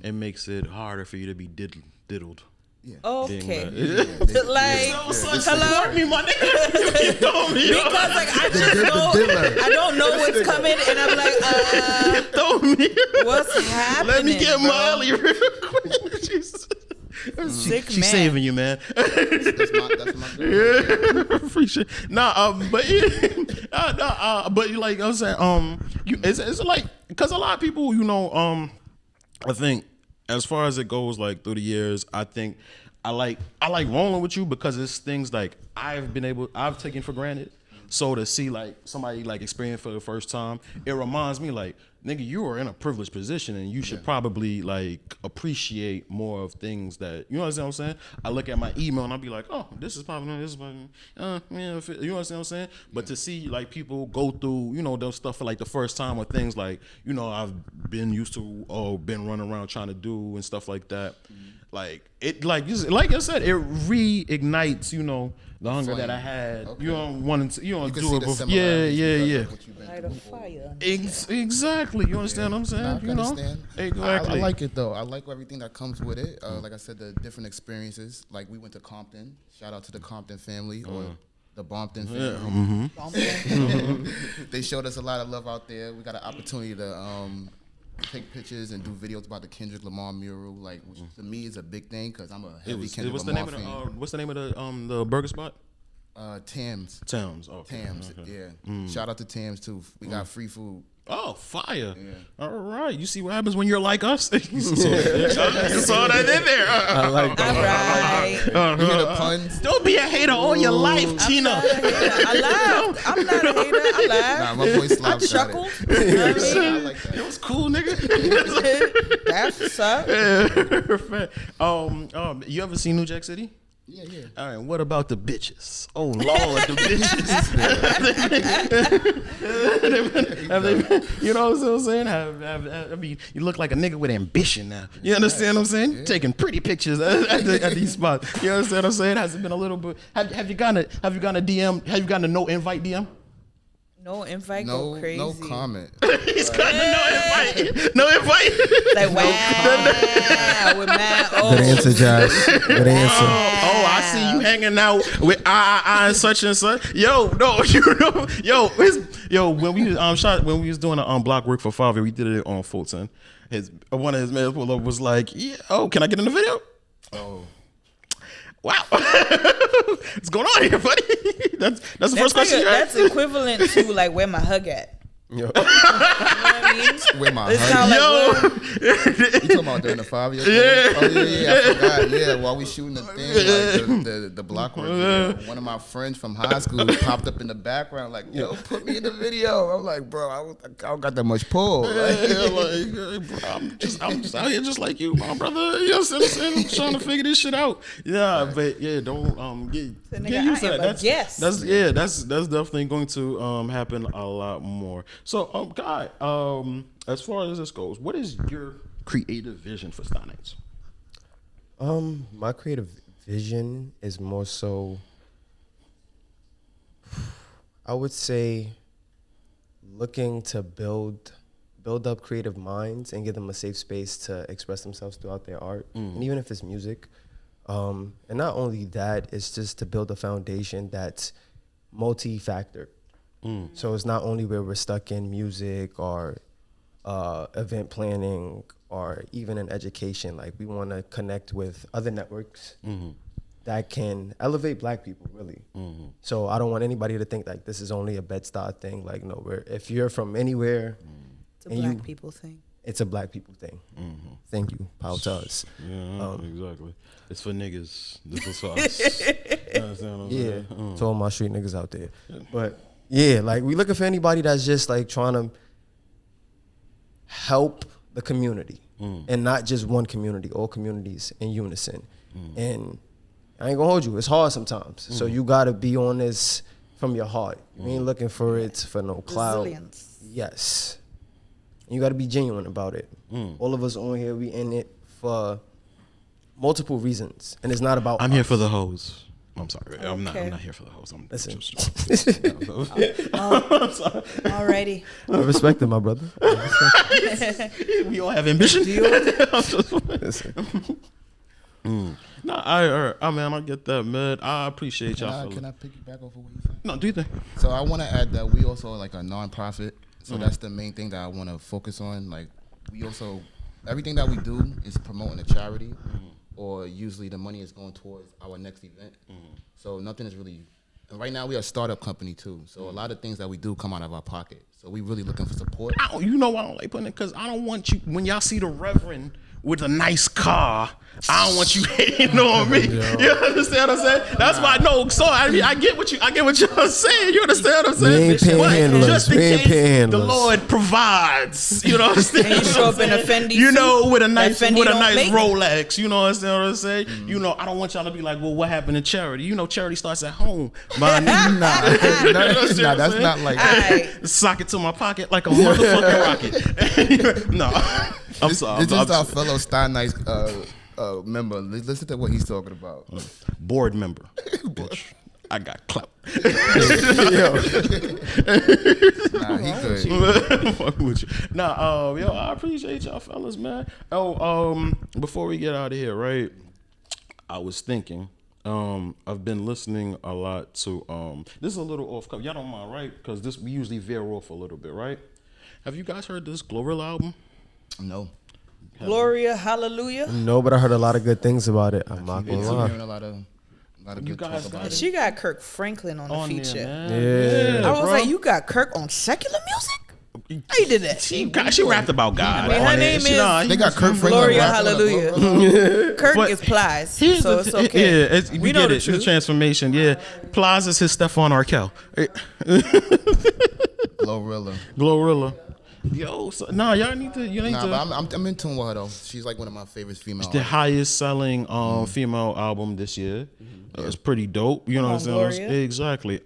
[SPEAKER 1] It makes it harder for you to be diddled.
[SPEAKER 5] Yeah.
[SPEAKER 3] Okay.
[SPEAKER 1] Like,
[SPEAKER 3] hello?
[SPEAKER 1] me, my nigga. You told me.
[SPEAKER 3] Because like I don't know what's coming, and I'm like,
[SPEAKER 1] Throw me.
[SPEAKER 3] what's happening?
[SPEAKER 1] Let me get
[SPEAKER 3] bro?
[SPEAKER 1] Molly real quick. She's saving you, man.
[SPEAKER 5] That's my girl.
[SPEAKER 1] Yeah, appreciate. But like I'm saying, it's like because a lot of people, you know, I think as far as it goes, like through the years, I think I like rolling with you because it's things like I've taken for granted. So to see like somebody like experience for the first time, it reminds me like, nigga, you are in a privileged position and you should probably like appreciate more of things that, you know what I'm saying? I look at my email and I'll be like, oh, this is popping, this is popping. You know what I'm saying? But to see like people go through, you know, those stuff for like the first time or things like, you know, I've been used to or been running around trying to do and stuff like that. Like it, like I said, it reignites, you know, The hunger that I had. Okay. You don't want to. You don't do it before. Yeah.
[SPEAKER 3] Light a fire.
[SPEAKER 1] Exactly. You understand what I'm saying?
[SPEAKER 5] I understand.
[SPEAKER 1] Exactly.
[SPEAKER 5] I like it though. I like everything that comes with it. Like I said, the different experiences. Like we went to Compton. Shout out to the Compton family or the Bompton family. They showed us a lot of love out there. We got an opportunity to take pictures and do videos about the Kendrick Lamar mural, like which to me is a big thing because I'm a heavy Kendrick Lamar fan.
[SPEAKER 1] What's the name of the burger spot?
[SPEAKER 5] Tams.
[SPEAKER 1] Tams. Oh,
[SPEAKER 5] Tams. Okay. Yeah. Shout out to Tams too. We got free food.
[SPEAKER 1] Oh, fire! Yeah. All right, you see what happens when you're like us. You saw that in there.
[SPEAKER 6] I like that.
[SPEAKER 3] All right.
[SPEAKER 5] You hear the puns?
[SPEAKER 1] Don't be a hater all your life, Tina.
[SPEAKER 3] I laughed. I'm not a hater. I laughed.
[SPEAKER 5] Nah, my voice
[SPEAKER 3] I chuckled.
[SPEAKER 5] I like that.
[SPEAKER 1] It was cool, nigga.
[SPEAKER 3] That's what's up.
[SPEAKER 1] You ever seen New Jack City?
[SPEAKER 5] Yeah.
[SPEAKER 1] All right, what about the bitches? Oh, Lord, the bitches. Have they been, you know what I'm saying? I mean, you look like a nigga with ambition now. You understand what I'm saying? Yeah. Taking pretty pictures at these spots. You understand what I'm saying? Has it been a little bit? Have you gotten a DM? Have you gotten a no invite DM?
[SPEAKER 3] No invite, go crazy.
[SPEAKER 5] No comment.
[SPEAKER 1] He's got no invite. No invite.
[SPEAKER 3] Like, wow. We're mad. Oh.
[SPEAKER 6] Good answer, Josh. Good answer.
[SPEAKER 1] Oh, I see you hanging out with and such and such. Yo, no, when we was doing a block work for Favre, we did it on Fulton. One of his men pulled up was like, yeah, oh, can I get in the video? Oh. Wow, what's going on here, buddy? That's the first question.
[SPEAKER 3] That's equivalent to like where my hug at.
[SPEAKER 6] Yo.
[SPEAKER 3] You know what I mean?
[SPEAKER 5] With my
[SPEAKER 3] It's
[SPEAKER 5] hug.
[SPEAKER 3] kinda like,
[SPEAKER 5] You talking about during the 5 years?
[SPEAKER 1] Yeah.
[SPEAKER 5] Oh yeah, I forgot. Yeah, while we shooting the thing, like the block work video, one of my friends from high school popped up in the background, like, yo, put me in the video. I'm like, bro, I don't got that much pull. Like,
[SPEAKER 1] bro, I'm just out here just like you, my brother. You know what I'm saying? I'm trying to figure this shit out. Yeah, right. But yeah, don't get used to that. That's definitely going to happen a lot more. So, Guy, as far as this goes, what is your creative vision for Stuy Nights?
[SPEAKER 6] My creative vision is more so, I would say, looking to build up creative minds and give them a safe space to express themselves throughout their art, and even if it's music. And not only that, it's just to build a foundation that's multi-factor. So it's not only where we're stuck in music or event planning or even in education. Like, we want to connect with other networks that can elevate Black people, really. So I don't want anybody to think like this is only a Bed-Stuy thing. Like, no, if you're from anywhere,
[SPEAKER 3] it's a Black people thing.
[SPEAKER 6] It's a Black people thing. Thank you. Power to us.
[SPEAKER 1] Yeah, exactly. It's for niggas. This is for us.
[SPEAKER 6] Yeah, to all my street niggas out there. But yeah, like, we looking for anybody that's just like trying to help the community and not just one community, all communities in unison. And I ain't gonna hold you, it's hard sometimes. So you gotta be on this from your heart. You ain't looking for it for no clout.
[SPEAKER 3] Resilience.
[SPEAKER 6] Yes. And you gotta be genuine about it. All of us on here, we in it for multiple reasons. And it's not about
[SPEAKER 1] I'm
[SPEAKER 6] us.
[SPEAKER 1] here for the hoes. I'm sorry.
[SPEAKER 3] Okay.
[SPEAKER 1] I'm not here for the hoes. I'm
[SPEAKER 6] Listen.
[SPEAKER 1] I'm sorry.
[SPEAKER 3] Alrighty.
[SPEAKER 6] I respect it, my brother.
[SPEAKER 1] We all have ambition. No, I get that, man. I appreciate y'all.
[SPEAKER 5] Can I piggyback off of what you said?
[SPEAKER 1] No, do you think?
[SPEAKER 5] So I want to add that we also are like a nonprofit. So that's the main thing that I want to focus on. Like, we also, everything that we do is promoting a charity, or usually the money is going towards our next event. So nothing is really, and right now we are a startup company too. So a lot of things that we do come out of our pocket. So we really looking for support.
[SPEAKER 1] You know why I don't like putting it? Because I don't want you, when y'all see the Reverend with a nice car, I don't want you hating on me. You understand what I'm saying? That's why I get what y'all saying. You understand what I'm saying?
[SPEAKER 6] We ain't panhandlers.
[SPEAKER 1] Just in case the Lord provides. You know what I'm saying?
[SPEAKER 3] And you show up in a Fendi
[SPEAKER 1] you know, with a nice
[SPEAKER 3] Fendi
[SPEAKER 1] Rolex. You know what I'm saying? You know, I don't want y'all to be like, well, what happened to charity? You know, charity starts at home. Nah,
[SPEAKER 5] that's not like that.
[SPEAKER 1] Sock it to my pocket like a motherfucking rocket. No. I'm sorry.
[SPEAKER 5] This is our fellow Stuy Nights member. Listen to what he's talking about.
[SPEAKER 1] Board member. Bitch. I got clout.
[SPEAKER 5] Nah, he good.
[SPEAKER 1] Fuck with you. Nah, yo, I appreciate y'all fellas, man. Oh, before we get out of here, right? I was thinking, I've been listening a lot to this is a little off cover. Y'all don't mind, right? Because this we usually veer off a little bit, right? Have you guys heard this Glorilla album?
[SPEAKER 5] No.
[SPEAKER 3] Gloria, hallelujah.
[SPEAKER 6] No, but I heard a lot of good things about it. I'm not gonna lie.
[SPEAKER 5] Hearing a lot of
[SPEAKER 1] You
[SPEAKER 5] good
[SPEAKER 1] guys
[SPEAKER 5] talk
[SPEAKER 1] got
[SPEAKER 5] about
[SPEAKER 1] it.
[SPEAKER 5] it.
[SPEAKER 3] She got Kirk Franklin on the
[SPEAKER 1] On
[SPEAKER 3] feature.
[SPEAKER 1] there, man.
[SPEAKER 6] Yeah.
[SPEAKER 3] I was
[SPEAKER 1] bro.
[SPEAKER 3] like, you got Kirk on secular music? How you did that?
[SPEAKER 1] She rapped about God.
[SPEAKER 3] I mean, her
[SPEAKER 1] on
[SPEAKER 3] name
[SPEAKER 1] it.
[SPEAKER 3] is
[SPEAKER 5] They got Kirk Franklin.
[SPEAKER 3] Gloria,
[SPEAKER 5] rapping on a
[SPEAKER 3] hallelujah.
[SPEAKER 5] Glorilla.
[SPEAKER 3] Kirk
[SPEAKER 1] But
[SPEAKER 3] is Plies,
[SPEAKER 1] Here's
[SPEAKER 3] so
[SPEAKER 1] the
[SPEAKER 3] it's okay.
[SPEAKER 1] Yeah, we
[SPEAKER 3] We know
[SPEAKER 1] get
[SPEAKER 3] the
[SPEAKER 1] it. The
[SPEAKER 3] truth.
[SPEAKER 1] transformation. Yeah, Plaza's his Stephon Arkell. Glorilla. Yo, so, nah, y'all need to. You need
[SPEAKER 5] Nah,
[SPEAKER 1] to.
[SPEAKER 5] but I'm in tune with her though. She's like one of my favorite female
[SPEAKER 1] The
[SPEAKER 5] artists.
[SPEAKER 1] highest selling female album this year. It's pretty dope. You know what I'm
[SPEAKER 3] on,
[SPEAKER 1] saying?
[SPEAKER 3] Gloria.
[SPEAKER 1] Exactly.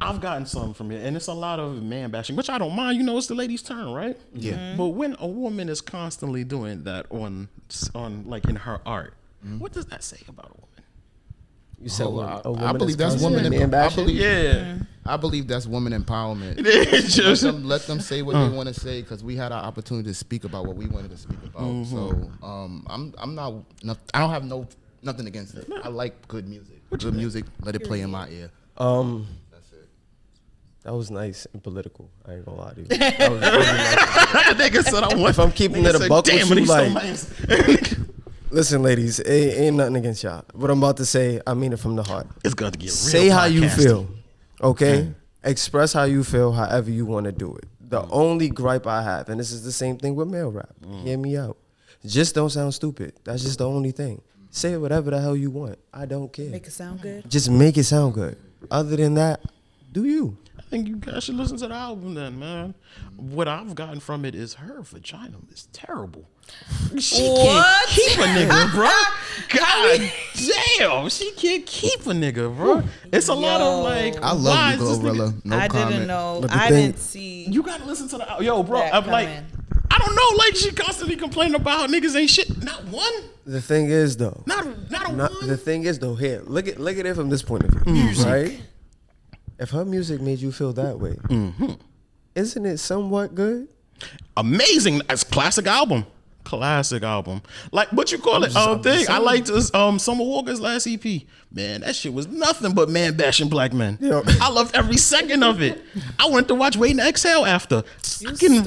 [SPEAKER 1] I've gotten some from it, and it's a lot of man bashing, which I don't mind. You know, it's the lady's turn, right?
[SPEAKER 5] Yeah.
[SPEAKER 3] Mm-hmm.
[SPEAKER 1] But when a woman is constantly doing that on like in her art, what does that say about a woman?
[SPEAKER 6] You said
[SPEAKER 5] I believe that's woman empowerment.
[SPEAKER 1] Yeah.
[SPEAKER 5] I believe that's woman empowerment.
[SPEAKER 1] It's just-
[SPEAKER 5] Let them say what they want to say because we had our opportunity to speak about what we wanted to speak about. So I'm not. I don't have nothing against it. I like good music. Good music. Let it play in my ear. That's it.
[SPEAKER 6] That was nice and political. I ain't gonna lie to you. That was really nice.
[SPEAKER 1] Nigga said I want.
[SPEAKER 6] If I'm keeping it a buck with you,
[SPEAKER 1] he's so
[SPEAKER 6] like,
[SPEAKER 1] nice.
[SPEAKER 6] listen, ladies, ain't nothing against y'all. What I'm about to say, I mean it from the heart.
[SPEAKER 1] It's got to get real.
[SPEAKER 6] Say how you
[SPEAKER 1] podcasting.
[SPEAKER 6] feel, okay? Express how you feel, however you want to do it. The only gripe I have, and this is the same thing with male rap. Hear me out. Just don't sound stupid. That's just the only thing. Say whatever the hell you want. I don't care.
[SPEAKER 3] Make it sound good.
[SPEAKER 6] Just make it sound good. Other than that, do you?
[SPEAKER 1] I think you guys should listen to the album then, man. What I've gotten from it is her vagina is terrible. She
[SPEAKER 3] What?
[SPEAKER 1] can't keep a nigga, bro. God damn, she can't keep a nigga, bro. It's a lot of like.
[SPEAKER 5] I
[SPEAKER 1] why
[SPEAKER 5] love
[SPEAKER 1] is
[SPEAKER 5] you,
[SPEAKER 1] this
[SPEAKER 5] Glorilla.
[SPEAKER 1] nigga-
[SPEAKER 5] No
[SPEAKER 3] I
[SPEAKER 5] comment.
[SPEAKER 3] didn't know.
[SPEAKER 6] But the
[SPEAKER 3] I
[SPEAKER 6] thing-
[SPEAKER 3] didn't see.
[SPEAKER 1] You gotta listen to the album, yo, bro.
[SPEAKER 3] that
[SPEAKER 1] I'm like,
[SPEAKER 3] coming.
[SPEAKER 1] I don't know. Like she constantly complaining about how niggas ain't shit. Not one.
[SPEAKER 6] The thing is, though.
[SPEAKER 1] Not a one.
[SPEAKER 6] The thing is, though, here, look at it from this point of view, right? If her music made you feel that way, isn't it somewhat good?
[SPEAKER 1] Amazing. It's classic album. Classic album. Like what you call it?
[SPEAKER 6] I'm
[SPEAKER 1] Thing.
[SPEAKER 6] just
[SPEAKER 1] I
[SPEAKER 6] saying.
[SPEAKER 1] liked this Summer Walker's last EP. Man, that shit was nothing but man bashing black men.
[SPEAKER 6] Yeah.
[SPEAKER 1] I loved every second of it. I went to watch Waiting to Exhale after.
[SPEAKER 3] You
[SPEAKER 1] I can,
[SPEAKER 3] stupid.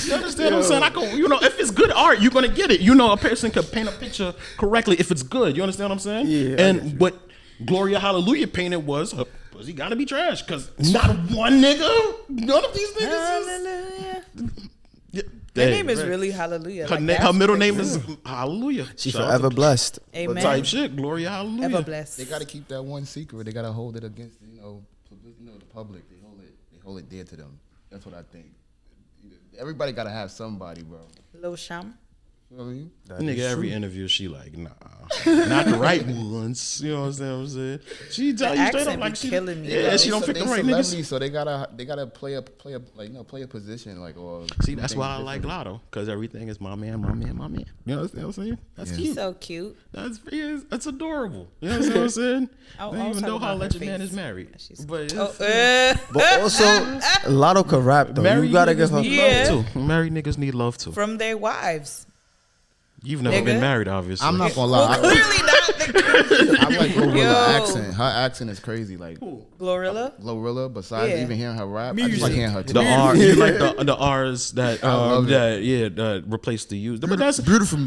[SPEAKER 1] you understand what I'm saying? I can, you know, if it's good art, you're gonna get it. You know, a person could paint a picture correctly if it's good. You understand what I'm saying?
[SPEAKER 6] Yeah, I get
[SPEAKER 1] And
[SPEAKER 6] you.
[SPEAKER 1] what Gloria Hallelujah painted was her pussy gotta be trash. Cause not one nigga, none of these niggas is.
[SPEAKER 3] Hallelujah.
[SPEAKER 1] Yeah,
[SPEAKER 3] Her
[SPEAKER 1] hey,
[SPEAKER 3] name is
[SPEAKER 1] right.
[SPEAKER 3] really Hallelujah.
[SPEAKER 1] Her,
[SPEAKER 3] like,
[SPEAKER 1] her
[SPEAKER 3] that's
[SPEAKER 1] middle
[SPEAKER 3] crazy.
[SPEAKER 1] name is Hallelujah.
[SPEAKER 6] She
[SPEAKER 1] Shout out
[SPEAKER 6] forever
[SPEAKER 1] to-
[SPEAKER 6] blessed.
[SPEAKER 3] Amen.
[SPEAKER 1] Type shit, Gloria Hallelujah.
[SPEAKER 3] Ever blessed.
[SPEAKER 5] They gotta keep that one secret. They gotta hold it against the public. They hold it dear to them. That's what I think. Everybody gotta have somebody, bro.
[SPEAKER 3] Lil Sham.
[SPEAKER 5] You know what I mean?
[SPEAKER 1] Nigga, every interview she like, nah, not the right ones. You know what I'm saying? She tell you straight up
[SPEAKER 3] accent
[SPEAKER 1] like
[SPEAKER 3] be
[SPEAKER 1] she,
[SPEAKER 3] killing me,
[SPEAKER 1] yeah,
[SPEAKER 3] though.
[SPEAKER 1] she don't pick
[SPEAKER 5] They
[SPEAKER 1] the right
[SPEAKER 5] celebrities,
[SPEAKER 1] niggas.
[SPEAKER 5] so they gotta play a position like or
[SPEAKER 1] See, that's
[SPEAKER 5] do
[SPEAKER 1] why I
[SPEAKER 5] things
[SPEAKER 1] like
[SPEAKER 5] differently.
[SPEAKER 1] Lotto, cause everything is my man, my man, my man. You know what I'm saying? That's
[SPEAKER 5] Yeah.
[SPEAKER 1] cute.
[SPEAKER 3] So cute.
[SPEAKER 1] That's adorable. You know what I'm saying?
[SPEAKER 3] I
[SPEAKER 1] Don't
[SPEAKER 3] was
[SPEAKER 1] even know
[SPEAKER 3] talking
[SPEAKER 1] how
[SPEAKER 3] about
[SPEAKER 1] let
[SPEAKER 3] her
[SPEAKER 1] your man
[SPEAKER 3] face.
[SPEAKER 1] is married,
[SPEAKER 3] She's-
[SPEAKER 1] but it's,
[SPEAKER 6] But also, Lotto could rap, though.
[SPEAKER 1] married
[SPEAKER 6] You gotta
[SPEAKER 1] niggas
[SPEAKER 6] give her.
[SPEAKER 1] need
[SPEAKER 3] Yeah.
[SPEAKER 1] love too. Married niggas need love too.
[SPEAKER 3] From their wives.
[SPEAKER 1] You've never
[SPEAKER 3] Nigga.
[SPEAKER 1] been married, obviously.
[SPEAKER 5] I'm not gonna
[SPEAKER 3] Well,
[SPEAKER 5] lie.
[SPEAKER 3] clearly not.
[SPEAKER 5] I like
[SPEAKER 3] Yo.
[SPEAKER 5] Glorilla accent. Her accent is crazy. Like
[SPEAKER 3] Glorilla.
[SPEAKER 5] Glorilla. Besides
[SPEAKER 3] Yeah.
[SPEAKER 5] even hearing her rap, I just like hearing her.
[SPEAKER 1] The
[SPEAKER 5] talk.
[SPEAKER 1] R, you like the R's that
[SPEAKER 5] love it.
[SPEAKER 1] that replace the U's. But that's
[SPEAKER 5] beautiful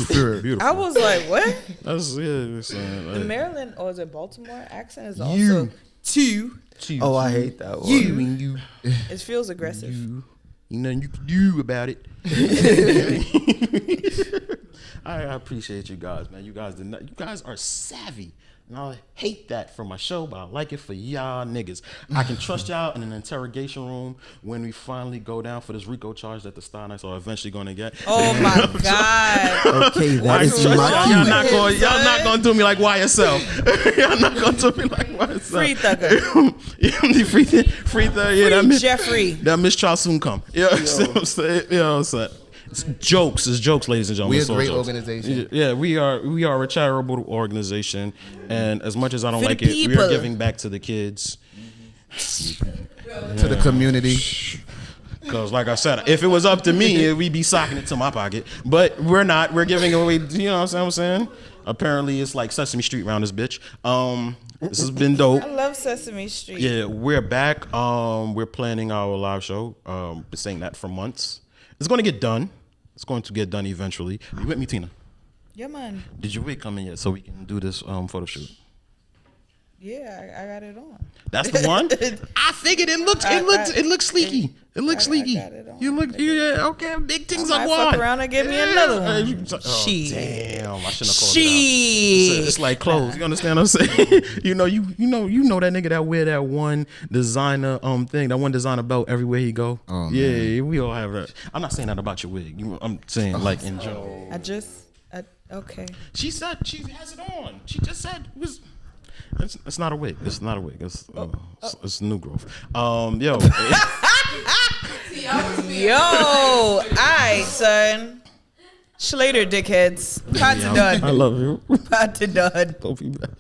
[SPEAKER 5] spirit.
[SPEAKER 1] beautiful.
[SPEAKER 3] I was like, what?
[SPEAKER 1] That's
[SPEAKER 3] The Maryland or is it Baltimore accent is also two.
[SPEAKER 6] Oh, I hate that one.
[SPEAKER 1] you
[SPEAKER 3] It feels aggressive.
[SPEAKER 1] nothing you can do about it. I appreciate you guys, man. You guys are savvy. And I hate that for my show, but I like it for y'all niggas. I can trust y'all in an interrogation room when we finally go down for this RICO charge that the Stuy Nights are eventually going to get.
[SPEAKER 3] Oh my God.
[SPEAKER 6] Okay,
[SPEAKER 1] I
[SPEAKER 6] that
[SPEAKER 1] trust
[SPEAKER 6] is
[SPEAKER 1] y'all.
[SPEAKER 6] my
[SPEAKER 1] Y'all
[SPEAKER 6] cue.
[SPEAKER 1] not going to do me like YSL. Y'all not going to do me like YSL.
[SPEAKER 3] Free Thugger.
[SPEAKER 1] Free Thugger. Yeah, that
[SPEAKER 3] Free
[SPEAKER 1] Miss
[SPEAKER 3] Jeffrey.
[SPEAKER 1] That Miss Charles soon come. You know what I'm saying? You know what I'm saying? It's jokes, ladies and gentlemen.
[SPEAKER 5] We're a great organization.
[SPEAKER 1] Yeah, we are a charitable organization, and as much as I don't
[SPEAKER 3] For the
[SPEAKER 1] like it, we are
[SPEAKER 3] people.
[SPEAKER 1] giving back to the kids,
[SPEAKER 5] To the community.
[SPEAKER 1] because like I said, if it was up to me, we'd be socking it to my pocket. But we're not. We're giving away. You know what I'm saying? Apparently, it's like Sesame Street around this bitch. This has been dope.
[SPEAKER 3] I love Sesame Street.
[SPEAKER 1] Yeah, we're back. We're planning our live show. Been saying that for months. It's going to get done. It's going to get done eventually. You with me, Tina?
[SPEAKER 3] Yeah, man.
[SPEAKER 1] Did your wig come in yet so we can do this photo shoot?
[SPEAKER 3] Yeah, I got it on.
[SPEAKER 1] That's the one. I figured it looks sleeky. It looks sleeky.
[SPEAKER 3] got it on.
[SPEAKER 1] You look okay. Big things
[SPEAKER 3] I
[SPEAKER 1] are
[SPEAKER 3] might fuck
[SPEAKER 1] going.
[SPEAKER 3] around and get me another one.
[SPEAKER 1] Oh,
[SPEAKER 3] Shit.
[SPEAKER 1] damn! I shouldn't have called
[SPEAKER 3] Shit.
[SPEAKER 1] it out. It's like clothes. You understand what I'm saying? you know that nigga that wear that one designer thing, that one designer belt everywhere he go.
[SPEAKER 5] Oh,
[SPEAKER 1] yeah,
[SPEAKER 5] man.
[SPEAKER 1] we all have that. I'm not saying that about your wig. I'm saying like in general.
[SPEAKER 3] Okay.
[SPEAKER 1] She said she has it on. She just said it was. It's not a wig. It's not a wig. It's new growth. Yo.
[SPEAKER 3] Yo, alright, son. Schlater dickheads. Pot to done.
[SPEAKER 1] I love you.
[SPEAKER 3] Pot to done.
[SPEAKER 1] Don't be bad.